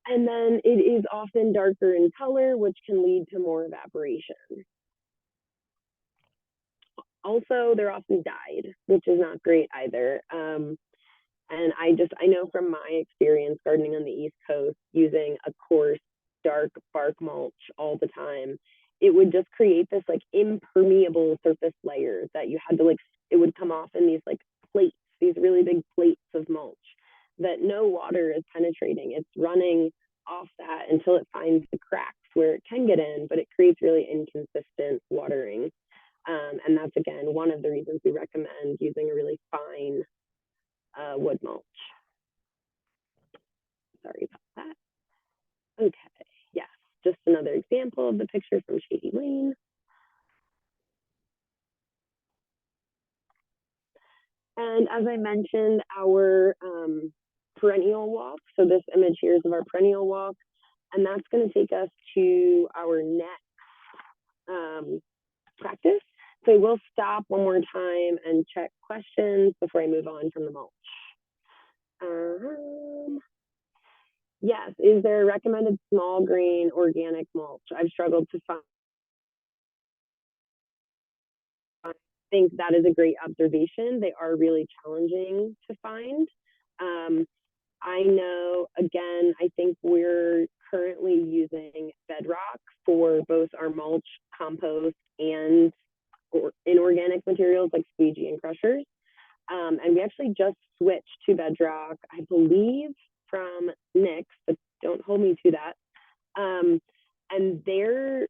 And then it is often darker in color, which can lead to more evaporation. Also, they're often dyed, which is not great either. And I know from my experience gardening on the East Coast, using a coarse, dark bark mulch all the time, it would just create this like impermeable surface layer that you had to it would come off in these like plates, these really big plates of mulch that no water is penetrating. It's running off that until it finds the cracks where it can get in, but it creates really inconsistent watering. And that's, again, one of the reasons we recommend using a really fine wood mulch. Sorry about that. Okay, yes, just another example of the picture from Shady Lane. And as I mentioned, our perennial walk. So this image here is of our perennial walk, and that's going to take us to our next practice. So we'll stop one more time and check questions before I move on from the mulch. Yes, is there a recommended small grain organic mulch? I've struggled to find. I think that is a great observation. They are really challenging to find. I know, again, I think we're currently using bedrock for both our mulch, compost, and inorganic materials like squeegee and crushers. And we actually just switched to bedrock, I believe, from Nick's, but don't hold me to that. And their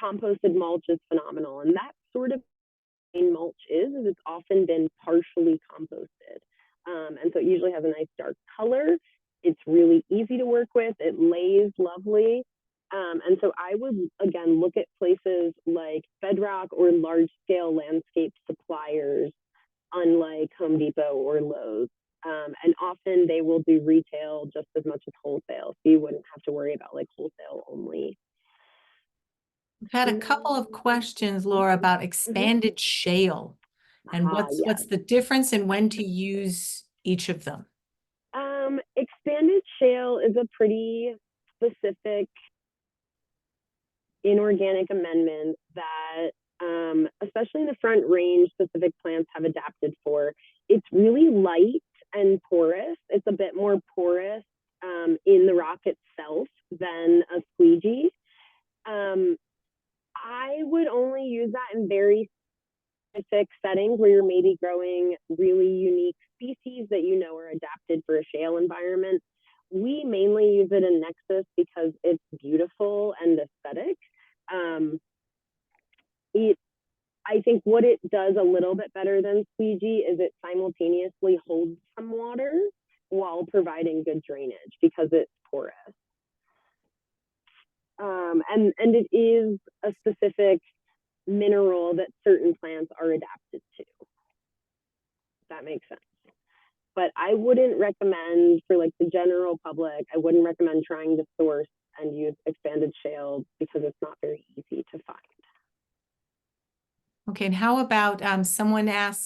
composted mulch is phenomenal. And that sort of mulch is it's often been partially composted. And so it usually has a nice dark color. It's really easy to work with. It lays lovely. And so I would, again, look at places like Bedrock or large-scale landscape suppliers, unlike Home Depot or Lowe's. And often they will do retail just as much as wholesale, so you wouldn't have to worry about like wholesale only. We've had a couple of questions, Laura, about expanded shale and what's the difference and when to use each of them. Expanded shale is a pretty specific inorganic amendment that especially in the Front Range, specific plants have adapted for. It's really light and porous. It's a bit more porous in the rock itself than a squeegee. I would only use that in very specific settings where you're maybe growing really unique species that are adapted for a shale environment. We mainly use it in Nexus because it's beautiful and aesthetic. I think what it does a little bit better than squeegee is it simultaneously holds some water while providing good drainage because it's porous. And it is a specific mineral that certain plants are adapted to. If that makes sense. But I wouldn't recommend for like the general public, I wouldn't recommend trying to source and use expanded shale because it's not very easy to find. Okay, and how about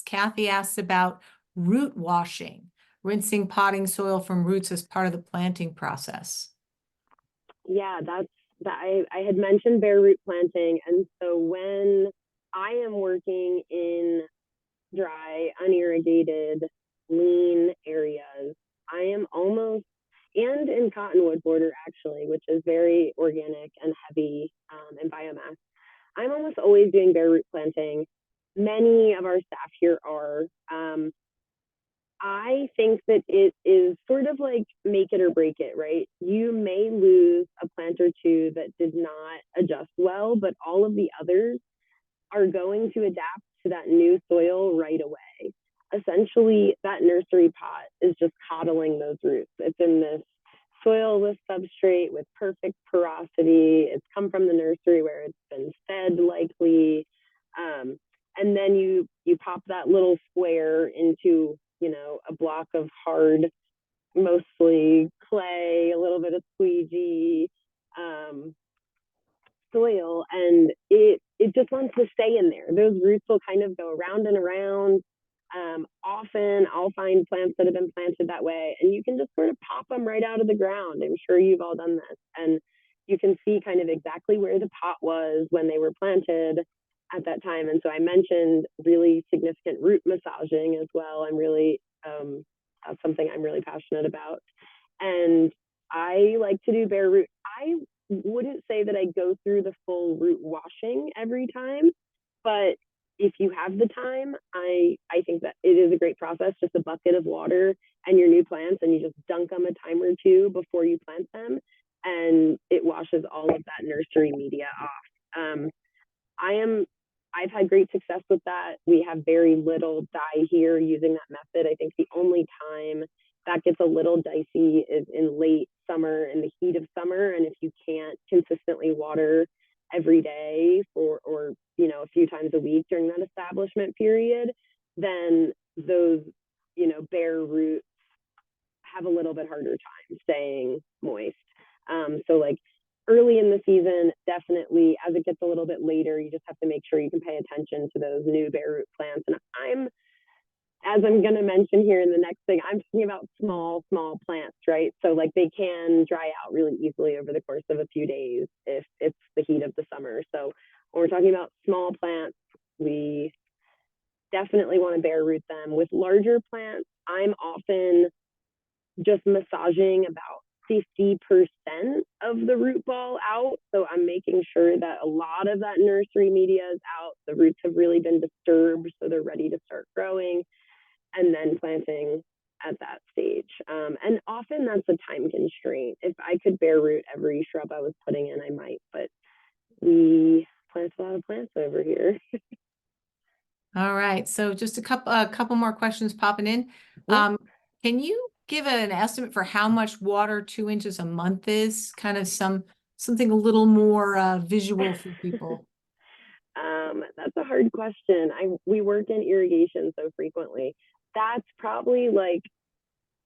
Kathy asks about root washing, rinsing potting soil from roots as part of the planting process. Yeah, I had mentioned bare root planting. And so when I am working in dry, unirrigated, lean areas, I am almost, and in cottonwood border actually, which is very organic and heavy in biomass, I'm almost always doing bare root planting. Many of our staff here are. I think that it is sort of like make it or break it, right? You may lose a plant or two that did not adjust well, but all of the others are going to adapt to that new soil right away. Essentially, that nursery pot is just coddling those roots. It's in this soilless substrate with perfect porosity. It's come from the nursery where it's been fed likely. And then you pop that little square into, a block of hard, mostly clay, a little bit of squeegee, soil, and it just wants to stay in there. Those roots will kind of go around and around. Often I'll find plants that have been planted that way, and you can just sort of pop them right out of the ground. I'm sure you've all done this, and you can see kind of exactly where the pot was when they were planted at that time. And so I mentioned really significant root massaging as well. I'm really that's something I'm really passionate about, and I like to do bare root. I wouldn't say that I go through the full root washing every time, but if you have the time, I think that it is a great process. Just a bucket of water and your new plants, and you just dunk them a time or two before you plant them, and it washes all of that nursery media off. I am I've had great success with that. We have very little dye here using that method. I think the only time that gets a little dicey is in late summer, in the heat of summer, and if you can't consistently water every day or a few times a week during that establishment period, then those bare roots have a little bit harder time staying moist. So like early in the season, definitely. As it gets a little bit later, you just have to make sure you can pay attention to those new bare root plants. And as I'm going to mention here in the next thing, I'm talking about small plants, right? So like they can dry out really easily over the course of a few days if it's the heat of the summer. So when we're talking about small plants, we definitely want to bare root them. With larger plants, I'm often just massaging about 50% of the root ball out. So I'm making sure that a lot of that nursery media is out. The roots have really been disturbed, so they're ready to start growing, and then planting at that stage. And often that's a time constraint. If I could bare root every shrub I was putting in, I might, but we plant a lot of plants over here. All right. So just a couple more questions popping in. Can you give an estimate for how much water 2 inches a month is? Kind of something a little more visual for people. That's a hard question. We work in irrigation so frequently. That's probably like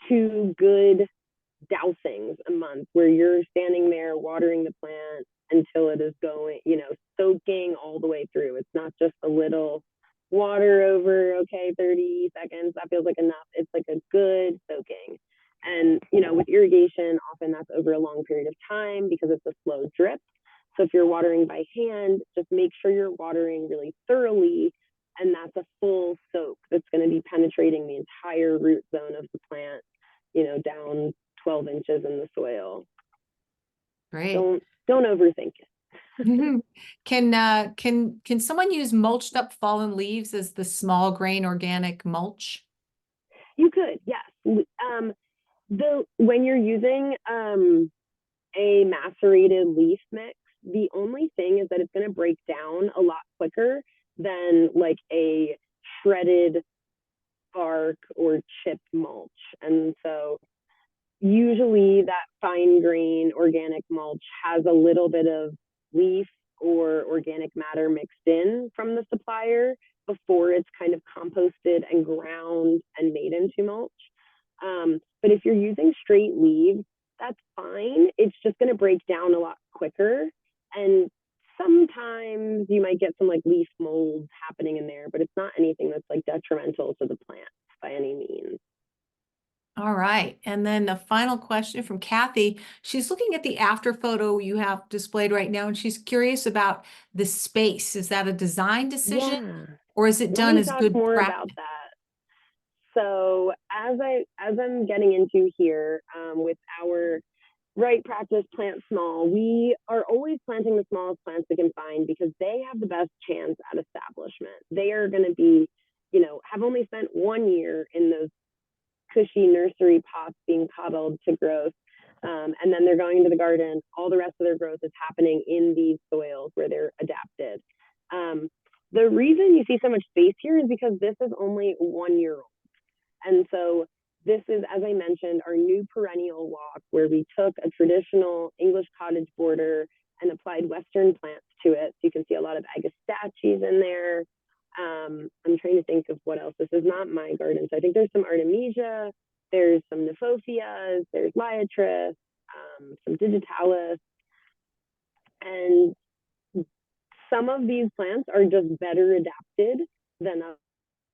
2 good dousings a month where you're standing there watering the plant until it is going, soaking all the way through. It's not just a little water over, okay, 30 seconds. That feels like enough. It's like a good soaking. And, with irrigation, often that's over a long period of time because it's a slow drip. So if you're watering by hand, just make sure you're watering really thoroughly, and that's a full soak that's going to be penetrating the entire root zone of the plant, down 12 inches in the soil. Great. Don't overthink it. Can someone use mulched up fallen leaves as the small grain organic mulch? You could, yes. When you're using a macerated leaf mix, the only thing is that it's going to break down a lot quicker than like a shredded bark or chipped mulch. And so usually that fine grain organic mulch has a little bit of leaf or organic matter mixed in from the supplier before it's kind of composted and ground and made into mulch. But if you're using straight leaves, that's fine. It's just going to break down a lot quicker. And sometimes you might get some like leaf mold happening in there, but it's not anything that's like detrimental to the plant by any means. All right. And then the final question from Kathy. She's looking at the after photo you have displayed right now, and she's curious about the space. Is that a design decision, or is it done as good more practice? about that. So as I'm getting into here, with our right practice plant small, we are always planting the smallest plants we can find because they have the best chance at establishment. They are going to be, have only spent 1 year in those cushy nursery pots being coddled to growth. And then they're going into the garden. All the rest of their growth is happening in these soils where they're adapted. The reason you see so much space here is because this is only 1 year old. And so this is, as I mentioned, our new perennial walk where we took a traditional English cottage border and applied Western plants to it. So you can see a lot of agastaches in there. I'm trying to think of what else. This is not my garden. So I think there's some Artemisia, there's some Niphophias, there's Liatris, some Digitalis. And some of these plants are just better adapted than others.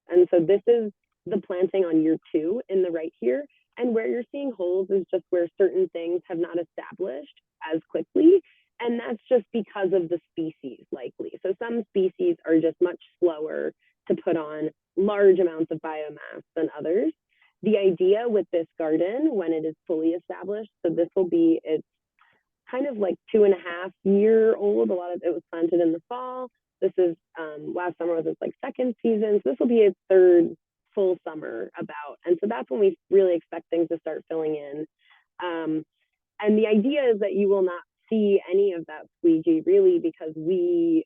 And so this is the planting on year 2 in the right here. And where you're seeing holes is just where certain things have not established as quickly. And that's just because of the species, likely. So some species are just much slower to put on large amounts of biomass than others. The idea with this garden, when it is fully established, so this will be its kind of like 2.5-year old. A lot of it was planted in the fall. This is last summer was its like second season. So this will be its third full summer about. And so that's when we really expect things to start filling in. And the idea is that you will not see any of that squeegee really because squeegee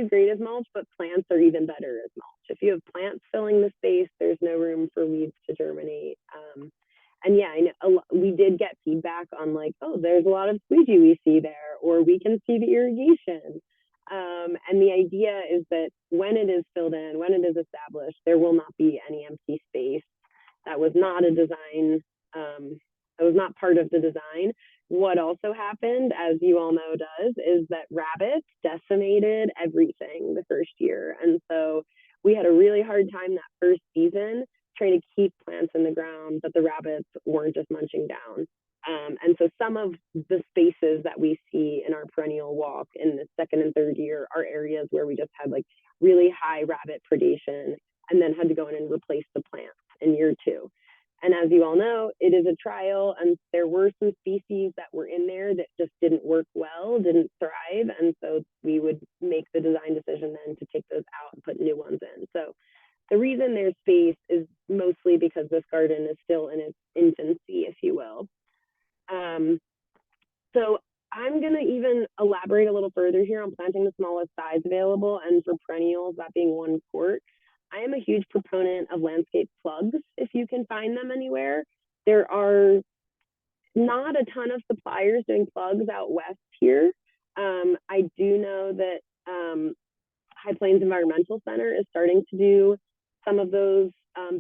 is great as mulch, but plants are even better as mulch. If you have plants filling the space, there's no room for weeds to germinate. And yeah, I know we did get feedback on like, oh, there's a lot of squeegee we see there, or we can see the irrigation. And the idea is that when it is filled in, when it is established, there will not be any empty space. That was not a design, that was not part of the design. What also happened, as you all know does, is that rabbits decimated everything the first year. And so we had a really hard time that first season trying to keep plants in the ground, but the rabbits weren't just munching down. And so some of the spaces that we see in our perennial walk in the second and third year are areas where we just had like really high rabbit predation and then had to go in and replace the plants in year 2. And as you all know, it is a trial, and there were some species that were in there that just didn't work well, didn't thrive. And so we would make the design decision then to take those out and put new ones in. So the reason there's space is mostly because this garden is still in its infancy, if you will. So I'm going to even elaborate a little further here on planting the smallest size available, and for perennials, that being 1 quart. I am a huge proponent of landscape plugs, if you can find them anywhere. There are not a ton of suppliers doing plugs out west here. I do know that High Plains Environmental Center is starting to do some of those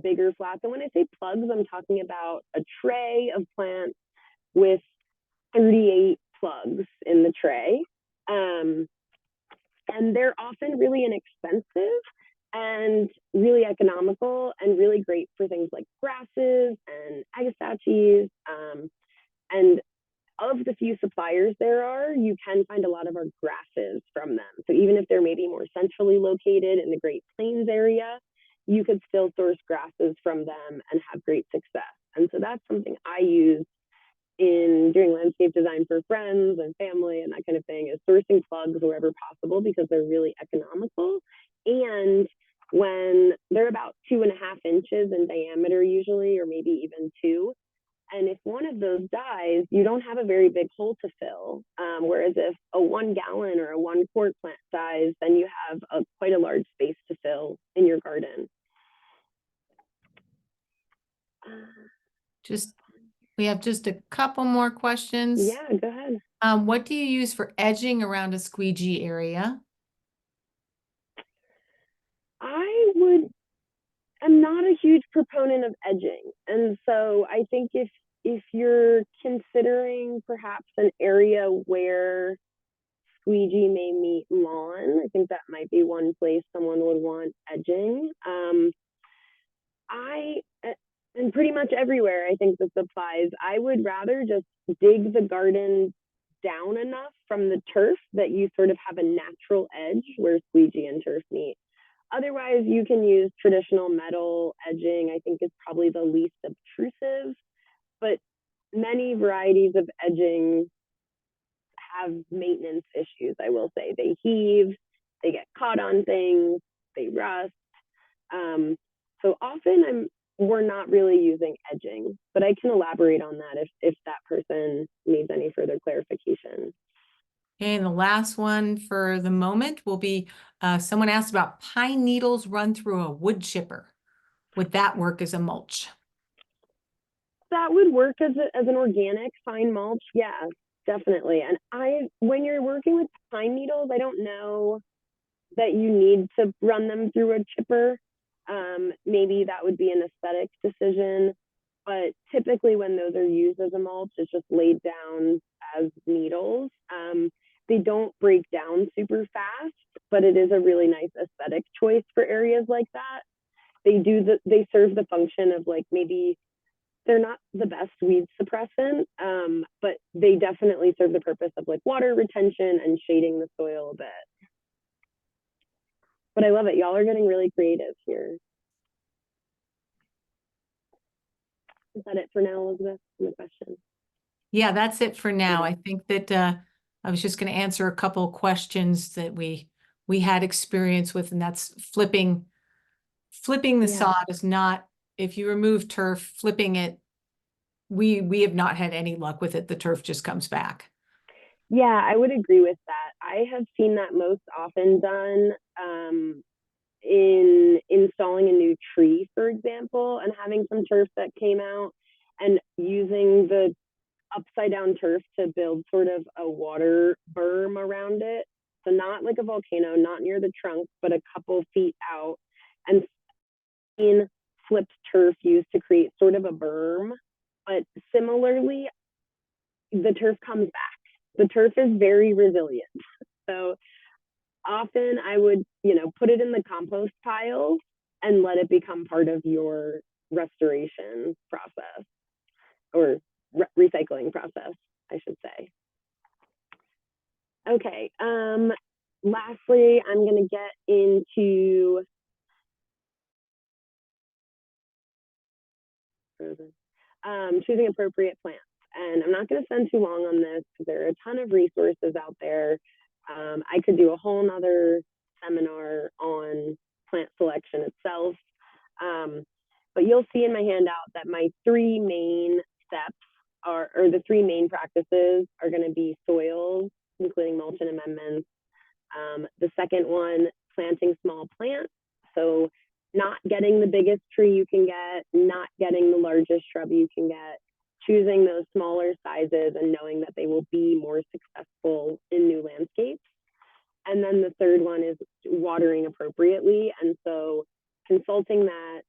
bigger flats. And when I say plugs, I'm talking about a tray of plants with 38 plugs in the tray. And they're often really inexpensive and really economical and really great for things like grasses and agastaches. And of the few suppliers there are, you can find a lot of our grasses from them. So even if they're maybe more centrally located in the Great Plains area, you could still source grasses from them and have great success. And so that's something I use in doing landscape design for friends and family and that kind of thing, is sourcing plugs wherever possible because they're really economical. And when they're about 2.5 inches in diameter usually, or maybe even 2, and if one of those dies, you don't have a very big hole to fill. Whereas if a 1 gallon or a 1 quart plant dies, then you have quite a large space to fill in your garden. We have just a couple more questions. Yeah, go ahead. What do you use for edging around a squeegee area? I'm not a huge proponent of edging. And so I think if you're considering perhaps an area where squeegee may meet lawn, I think that might be one place someone would want edging. And pretty much everywhere, I think this applies. I would rather just dig the garden down enough from the turf that you sort of have a natural edge where squeegee and turf meet. Otherwise, you can use traditional metal edging. I think it's probably the least obtrusive, but many varieties of edging have maintenance issues, I will say. They heave, they get caught on things, they rust. So often we're not really using edging, but I can elaborate on that if that person needs any further clarification. And the last one for the moment will be, someone asked about pine needles run through a wood chipper. Would that work as a mulch? That would work as an organic fine mulch. Yeah, definitely. And when you're working with pine needles, I don't know that you need to run them through a chipper. Maybe that would be an aesthetic decision, but typically when those are used as a mulch, it's just laid down as needles. They don't break down super fast, but it is a really nice aesthetic choice for areas like that. They serve the function of like maybe they're not the best weed suppressant, but they definitely serve the purpose of like water retention and shading the soil a bit. But I love it. Y'all are getting really creative here. Is that it for now, Elizabeth? The question. Yeah, that's it for now. Okay. I think that I was just going to answer a couple of questions that we had experience with, and that's flipping the Yeah. sod is not, if you remove turf, flipping it, we have not had any luck with it. The turf just comes back. Yeah, I would agree with that. I have seen that most often done in installing a new tree, for example, and having some turf that came out and using the upside down turf to build sort of a water berm around it. So not like a volcano, not near the trunk, but a couple feet out, and in flipped turf used to create sort of a berm. But similarly, the turf comes back. The turf is very resilient. So often I would, put it in the compost pile and let it become part of your restoration process or recycling process, I should say. Okay. Lastly, I'm going to get into choosing appropriate plants. And I'm not going to spend too long on this because there are a ton of resources out there. I could do a whole nother seminar on plant selection itself. But you'll see in my handout that my three main steps or the three main practices are going to be soils, including mulch and amendments. The second one, planting small plants. So not getting the biggest tree you can get, not getting the largest shrub you can get, choosing those smaller sizes and knowing that they will be more successful in new landscapes. And then the third one is watering appropriately. And so consulting that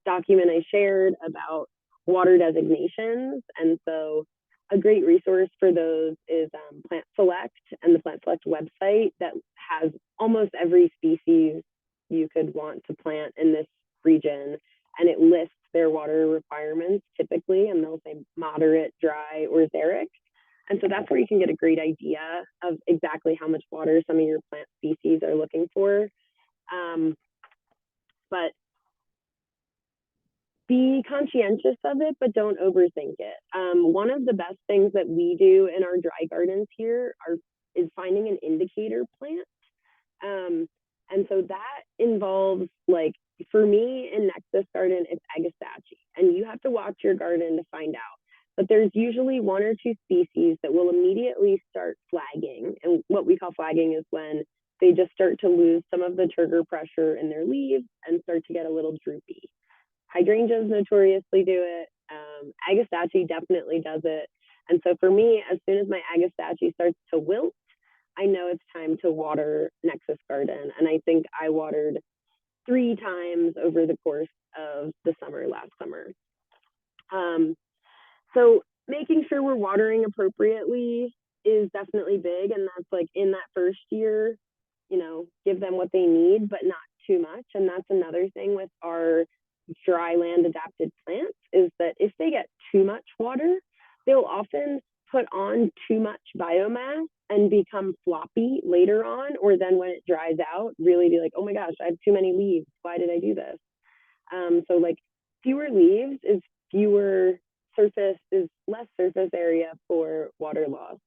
document I shared about water designations. And so a great resource for those is Plant Select and the Plant Select website that has almost every species you could want to plant in this region. And it lists their water requirements typically, and they'll say moderate, dry, or xeric. And so that's where you can get a great idea of exactly how much water some of your plant species are looking for. But be conscientious of it, but don't overthink it. One of the best things that we do in our dry gardens here is finding an indicator plant. And so that involves, like, for me in Nexus Garden, it's agastache. And you have to watch your garden to find out. But there's usually one or two species that will immediately start flagging. And what we call flagging is when they just start to lose some of the turgor pressure in their leaves and start to get a little droopy. Hydrangeas notoriously do it. Agastache definitely does it. And so for me, as soon as my agastache starts to wilt, I know it's time to water Nexus Garden. And I think I watered 3 times over the course of the summer last summer. So making sure we're watering appropriately is definitely big. And that's like in that first year, give them what they need, but not too much. And that's another thing with our dry land adapted plants is that if they get too much water, they'll often put on too much biomass and become floppy later on, or then when it dries out, really be like, oh my gosh, I have too many leaves. Why did I do this? So like fewer leaves is less surface area for water loss.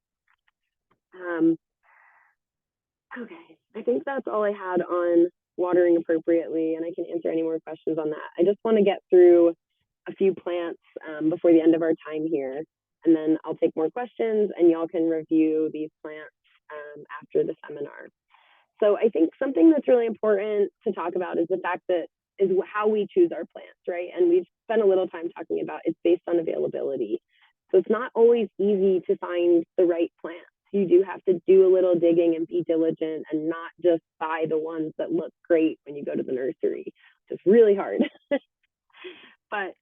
Okay, I think that's all I had on watering appropriately, and I can answer any more questions on that. I just want to get through a few plants before the end of our time here, and then I'll take more questions, and y'all can review these plants after the seminar. So I think something that's really important to talk about is the fact that is how we choose our plants, right? And we've spent a little time talking about it's based on availability. So it's not always easy to find the right plants. You do have to do a little digging and be diligent and not just buy the ones that look great when you go to the nursery. It's really hard. But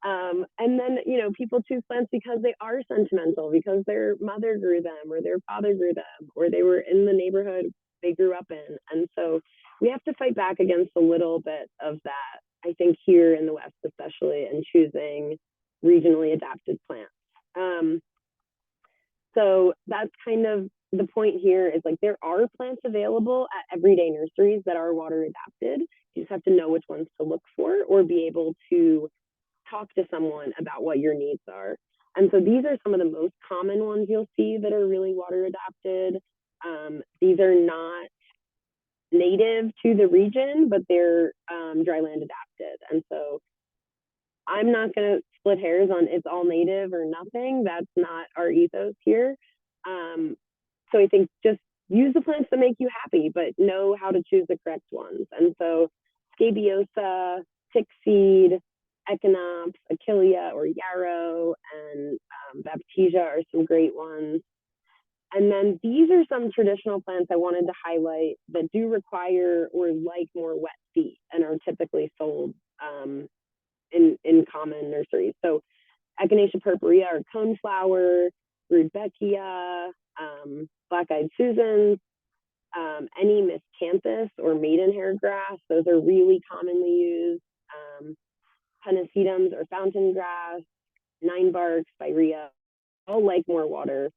and then, you know, people choose plants because they are sentimental, because their mother grew them or their father grew them, or they were in the neighborhood they grew up in. And so we have to fight back against a little bit of that, I think, here in the West, especially, in choosing regionally adapted plants. So that's kind of the point here, is like there are plants available at everyday nurseries that are water adapted. You just have to know which ones to look for or be able to talk to someone about what your needs are. And so these are some of the most common ones you'll see that are really water adapted. These are not native to the region, but they're dryland adapted. And so I'm not going to split hairs on it's all native or nothing. That's not our ethos here. So I think just use the plants that make you happy, but know how to choose the correct ones. And so scabiosa, tickseed, echinops, achillea or yarrow, and baptisia are some great ones. And then these are some traditional plants I wanted to highlight that do require or like more wet feet and are typically sold in common nurseries. So Echinacea purpurea or coneflower, rudbeckia, black-eyed Susans, any miscanthus or maidenhair grass. Those are really commonly used. Pennisedums or fountain grass, ninebark, spirea, all like more water.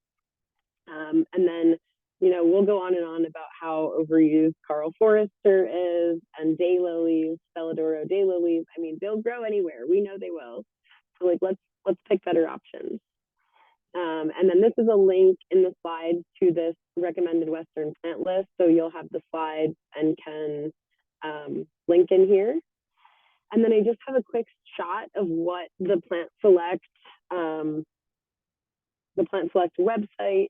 And then, you know, we'll go on and on about how overused Carl Forester is, and daylilies, Philodendron daylilies. I mean, they'll grow anywhere. We know they will. So like, let's pick better options. And then this is a link in the slides to this recommended Western plant list. So you'll have the slides and can link in here. And then I just have a quick shot of what the Plant Select website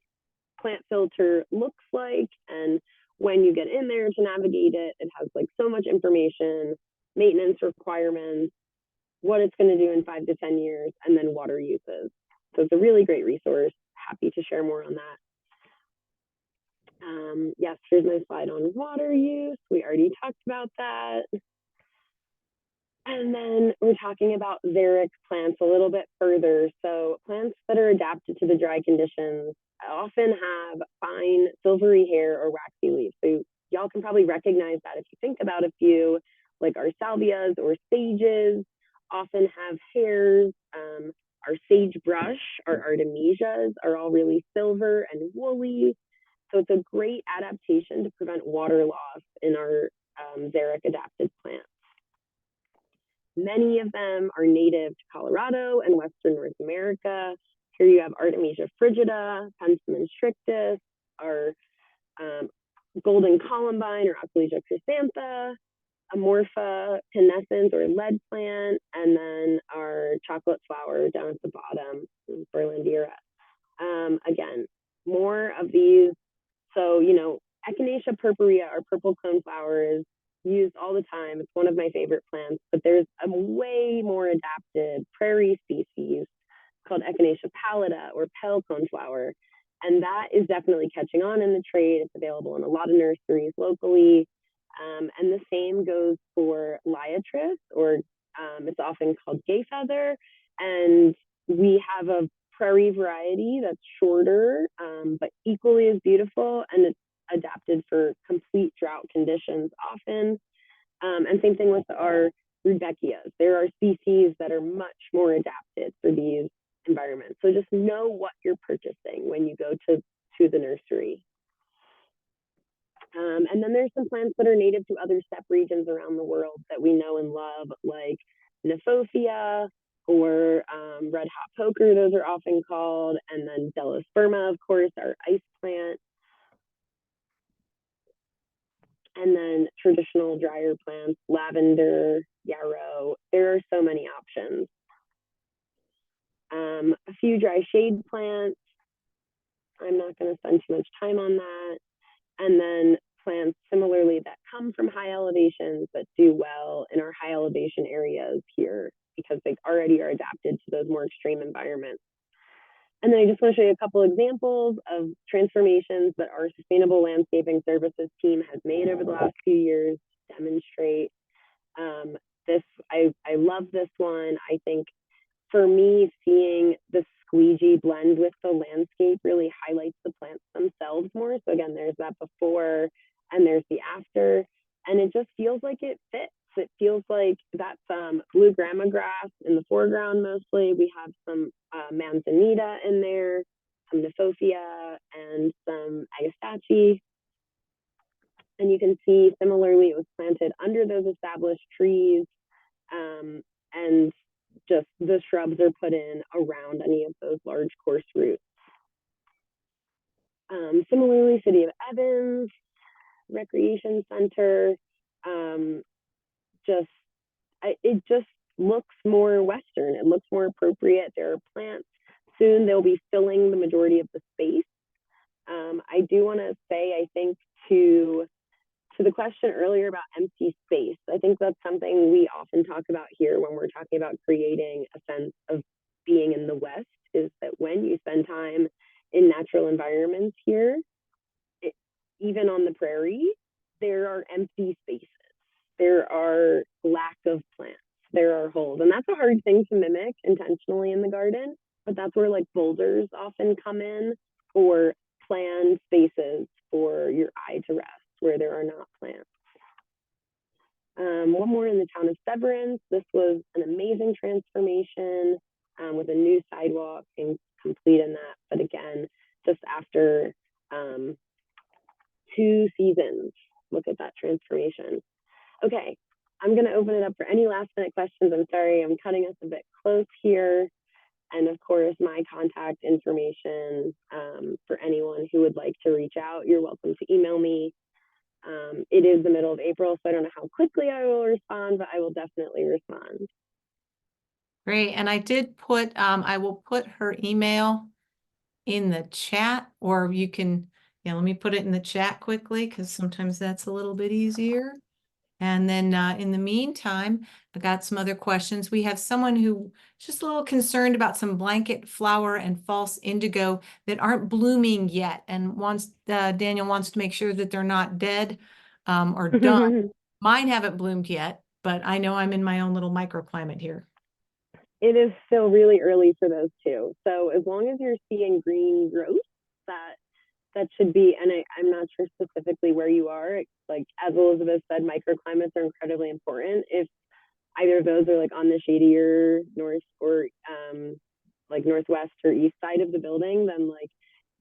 plant filter looks like. And when you get in there to navigate it, it has like so much information, maintenance requirements, what it's going to do in 5 to 10 years, and then water uses. So it's a really great resource. Happy to share more on that. Yes, here's my slide on water use. We already talked about that. And then we're talking about xeric plants a little bit further. So plants that are adapted to the dry conditions often have fine silvery hair or waxy leaves. So y'all can probably recognize that if you think about a few, like our salvias or sages often have hairs. Our sagebrush, our artemisias are all really silver and woolly. So it's a great adaptation to prevent water loss in our xeric adapted plants. Many of them are native to Colorado and Western North America. Here you have Artemisia frigida, Penstemon strictus, our golden columbine or Aquilegia chrysantha, Amorpha canescens or lead plant, and then our chocolate flower down at the bottom, Berlandira. Again, more of these. So, you know, Echinacea purpurea, our purple coneflower, is used all the time. It's one of my favorite plants, but there's a way more adapted prairie species called Echinacea pallida or pale coneflower. And that is definitely catching on in the trade. It's available in a lot of nurseries locally. And the same goes for liatris, or it's often called gay feather. And we have a prairie variety that's shorter, but equally as beautiful, and it's adapted for complete drought conditions often. And same thing with our rudbeckias. There are species that are much more adapted for these environments. So just know what you're purchasing when you go to the nursery. And then there's some plants that are native to other steppe regions around the world that we know and love, like Nephophia or red hot poker, those are often called. And then Delosperma, of course, our ice plant. And then traditional drier plants, lavender, yarrow. There are so many options. A few dry shade plants. I'm not going to spend too much time on that. And then plants similarly that come from high elevations that do well in our high elevation areas here because they already are adapted to those more extreme environments. And then I just want to show you a couple examples of transformations that our Sustainable Landscaping Services team has made over the last few years to demonstrate this. I love this one. I think for me, seeing the squeegee blend with the landscape really highlights the plants themselves more. So again, there's that before and there's the after, and it just feels like it fits. It feels like that's blue grama grass in the foreground mostly. We have some manzanita in there, some Nephofia, and some agastache. And you can see similarly it was planted under those established trees, and just the shrubs are put in around any of those large coarse roots. Similarly, City of Evans, Recreation Center, it just looks more Western. It looks more appropriate. There are plants. Soon they'll be filling the majority of the space. I do want to say, I think to the question earlier about empty space, I think that's something we often talk about here when we're talking about creating a sense of being in the West, is that when you spend time in natural environments here, even on the prairie, there are empty spaces. There are lack of plants. There are holes. And that's a hard thing to mimic intentionally in the garden, but that's where like boulders often come in, or planned spaces for your eye to rest where there are not plants. One more in the town of Severance. This was an amazing transformation with a new sidewalk and complete in that. But again, just after 2 seasons, look at that transformation. Okay, I'm going to open it up for any last minute questions. I'm sorry, I'm cutting us a bit close here. And of course, my contact information for anyone who would like to reach out, you're welcome to email me. It is the middle of April, so I don't know how quickly I will respond, but I will definitely respond. Great. And I did put, I will put her email in the chat, or you can, yeah, let me put it in the chat quickly because sometimes that's a little bit easier. And then in the meantime, I got some other questions. We have someone who's just a little concerned about some blanket flower and false indigo that aren't blooming yet, and wants Daniel wants to make sure that they're not dead or done. Mine haven't bloomed yet, but I know I'm in my own little microclimate here. It is still really early for those too. So as long as you're seeing green growth, that should be, and I'm not sure specifically where you are. Like as Elizabeth said, microclimates are incredibly important. If either of those are like on the shadier north or like northwest or east side of the building, then like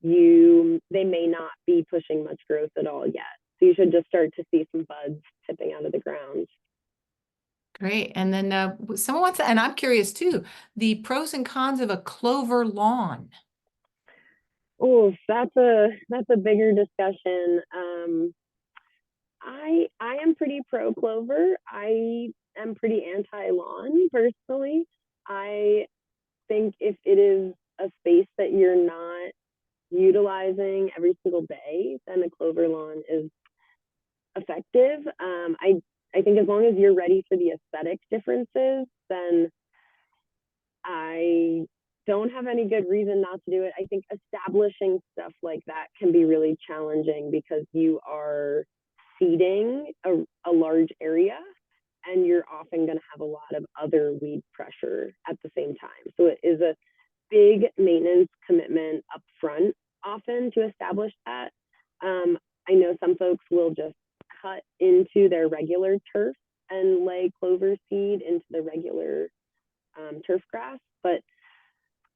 they may not be pushing much growth at all yet. So you should just start to see some buds tipping out of the ground. Great. And then someone wants to, and I'm curious too, the pros and cons of a clover lawn. Oh, that's a bigger discussion. I am pretty pro clover. I am pretty anti lawn personally. I think if it is a space that you're not utilizing every single day, then a clover lawn is effective. I think as long as you're ready for the aesthetic differences, then I don't have any good reason not to do it. I think establishing stuff like that can be really challenging because you are seeding a large area, and you're often going to have a lot of other weed pressure at the same time. So it is a big maintenance commitment up front often to establish that. I know some folks will just cut into their regular turf and lay clover seed into the regular turf grass. But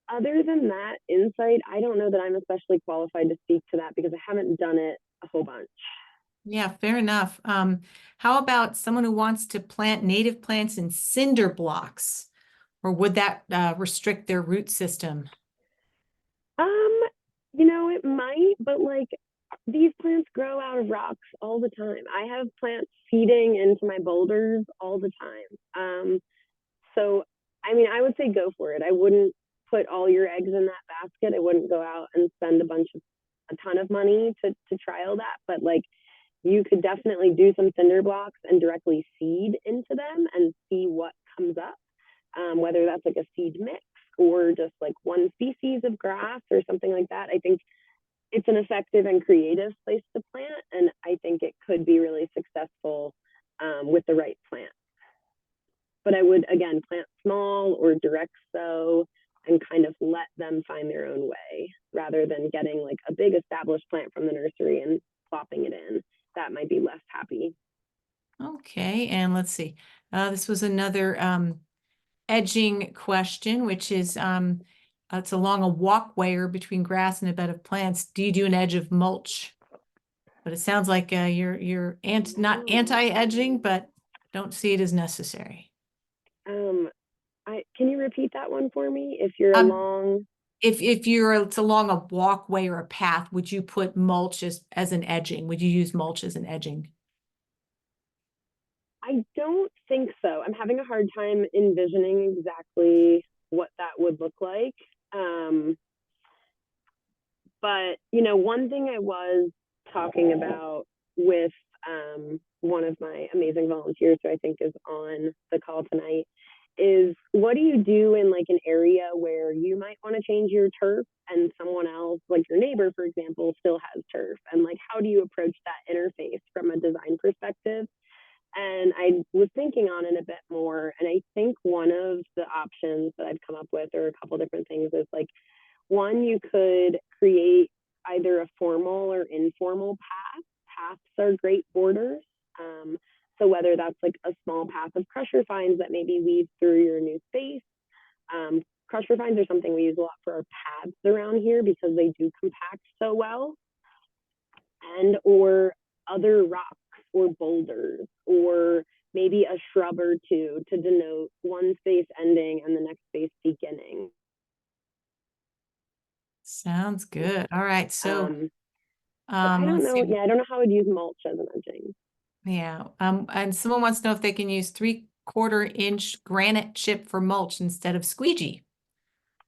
other than that insight, I don't know that I'm especially qualified to speak to that because I haven't done it a whole bunch. Yeah, fair enough. How about someone who wants to plant native plants in cinder blocks, or would that restrict their root system? It might, but like these plants grow out of rocks all the time. I have plants feeding into my boulders all the time. So I mean, I would say go for it. I wouldn't put all your eggs in that basket. I wouldn't go out and spend a ton of money to trial that, but like you could definitely do some cinder blocks and directly seed into them and see what comes up, whether that's like a seed mix or just like one species of grass or something like that. I think it's an effective and creative place to plant, and I think it could be really successful with the right plant. But I would, again, plant small or direct sow and kind of let them find their own way rather than getting like a big established plant from the nursery and plopping it in. That might be less happy. Okay, and let's see. This was another edging question, which is it's along a walkway or between grass and a bed of plants. Do you do an edge of mulch? But it sounds like you're not anti-edging, but don't see it as necessary. Can you repeat that one for me? If you're along, if it's along a walkway or a path, would you put mulch as an edging? Would you use mulch as an edging? I don't think so. I'm having a hard time envisioning exactly what that would look like. But, you know, one thing I was talking about with one of my amazing volunteers who I think is on the call tonight is what do you do in like an area where you might want to change your turf and someone else, like your neighbor, for example, still has turf? And like, how do you approach that interface from a design perspective? And I was thinking on it a bit more. And I think one of the options that I've come up with, or a couple different things, is like, one, you could create either a formal or informal path. Paths are great borders. So whether that's like a small path of crusher fines that maybe weave through your new space. Crusher fines are something we use a lot for our paths around here because they do compact so well. And or other rocks or boulders, or maybe a shrub or two to denote one space ending and the next space beginning. Sounds good. All right. So I don't let's know. see. Yeah, I don't know how I'd use mulch as an edging. Yeah. And someone wants to know if they can use 3/4-inch granite chip for mulch instead of squeegee.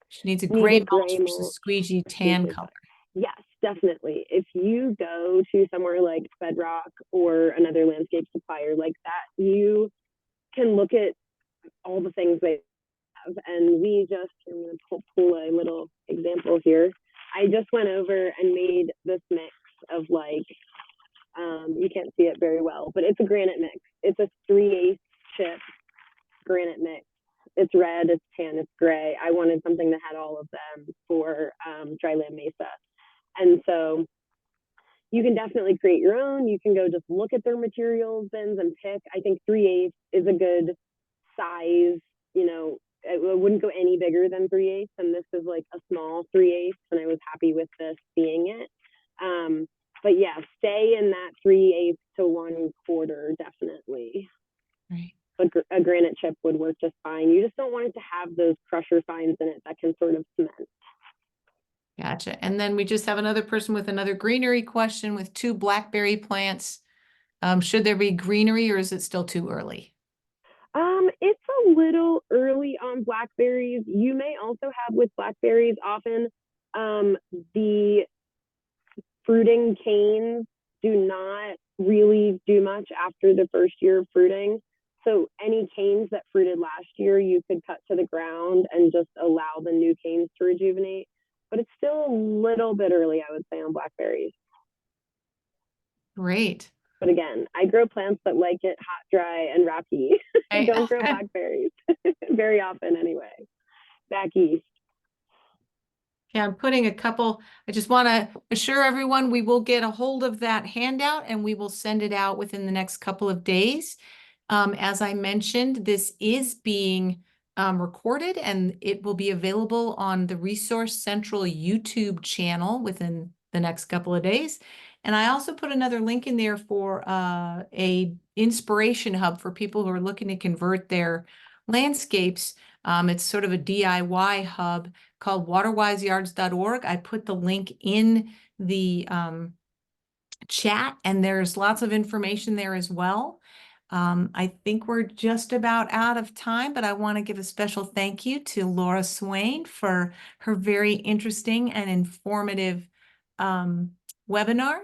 She needs a gray mulch versus squeegee tan color. Yes, definitely. If you go to somewhere like Bedrock or another landscape supplier like that, you can look at all the things they have. And we just, I'm going to pull a little example here. I just went over and made this mix of like, you can't see it very well, but it's a granite mix. It's a 3/8 chip granite mix. It's red, it's tan, it's gray. I wanted something that had all of them for dryland mesa. And so you can definitely create your own. You can go just look at their materials bins and pick. I think 3/8 is a good size. You know, I wouldn't go any bigger than 3/8, and this is like a small 3/8, and I was happy with this being it. But yeah, stay in that 3/8 to 1/4 definitely. Right. But a granite chip would work just fine. You just don't want it to have those crusher fines in it that can sort of cement. Gotcha. And then we just have another person with another greenery question with 2 blackberry plants. Should there be greenery or is it still too early? It's a little early on blackberries. You may also have with blackberries often the fruiting canes do not really do much after the first year of fruiting. So any canes that fruited last year, you could cut to the ground and just allow the new canes to rejuvenate. But it's still a little bit early, I would say, on blackberries. Great. But again, I grow plants that like it hot, dry, and rocky. I don't grow blackberries very often anyway. Back east. Yeah, I'm putting a couple, I just want to assure everyone we will get a hold of that handout and we will send it out within the next couple of days. As I mentioned, this is being recorded and it will be available on the Resource Central YouTube channel within the next couple of days. And I also put another link in there for a inspiration hub for people who are looking to convert their landscapes. It's sort of a DIY hub called waterwiseyards.org. I put the link in the chat and there's lots of information there as well. I think we're just about out of time, but I want to give a special thank you to Laura Swain for her very interesting and informative um, webinar.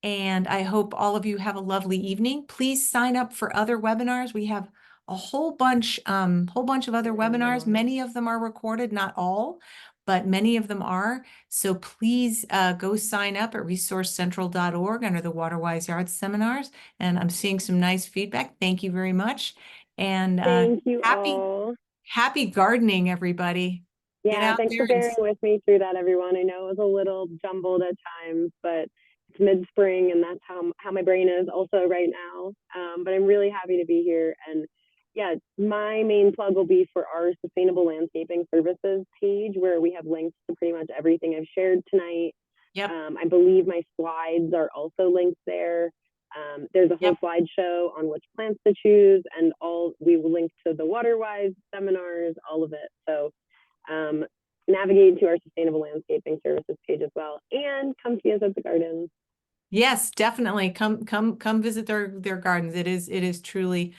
And I hope all of you have a lovely evening. Please sign up for other webinars. We have a whole bunch of other webinars. Many of them are recorded, not all, but many of them are. So please go sign up at resourcecentral.org under the Waterwise Yard seminars. And I'm seeing some nice feedback. Thank you very much. And Thank you happy, all. happy gardening, everybody. Get Yeah, out thanks there for and bearing with me through that, everyone. I know it was a little jumbled at times, but it's mid-spring, and that's how my brain is also right now. But I'm really happy to be here. And yeah, my main plug will be for our Sustainable Landscaping Services page, where we have links to pretty much everything I've shared tonight. Yep, I believe my slides are also linked there. There's a whole yep. slideshow on which plants to choose, and we will link to the Waterwise seminars, all of it. So navigate to our Sustainable Landscaping Services page as well, and come see us at the gardens. Yes, definitely. Come visit their gardens. It is truly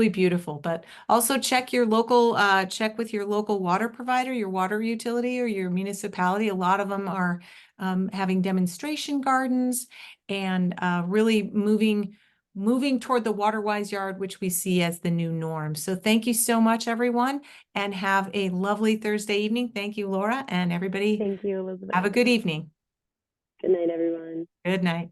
beautiful. But also check check with your local water provider, your water utility, or your municipality. A lot of them are having demonstration gardens and really moving toward the Waterwise yard, which we see as the new norm. So thank you so much, everyone, and have a lovely Thursday evening. Thank you, Laura, and everybody Thank you, Elizabeth. have a good evening. Good night, everyone. Good night.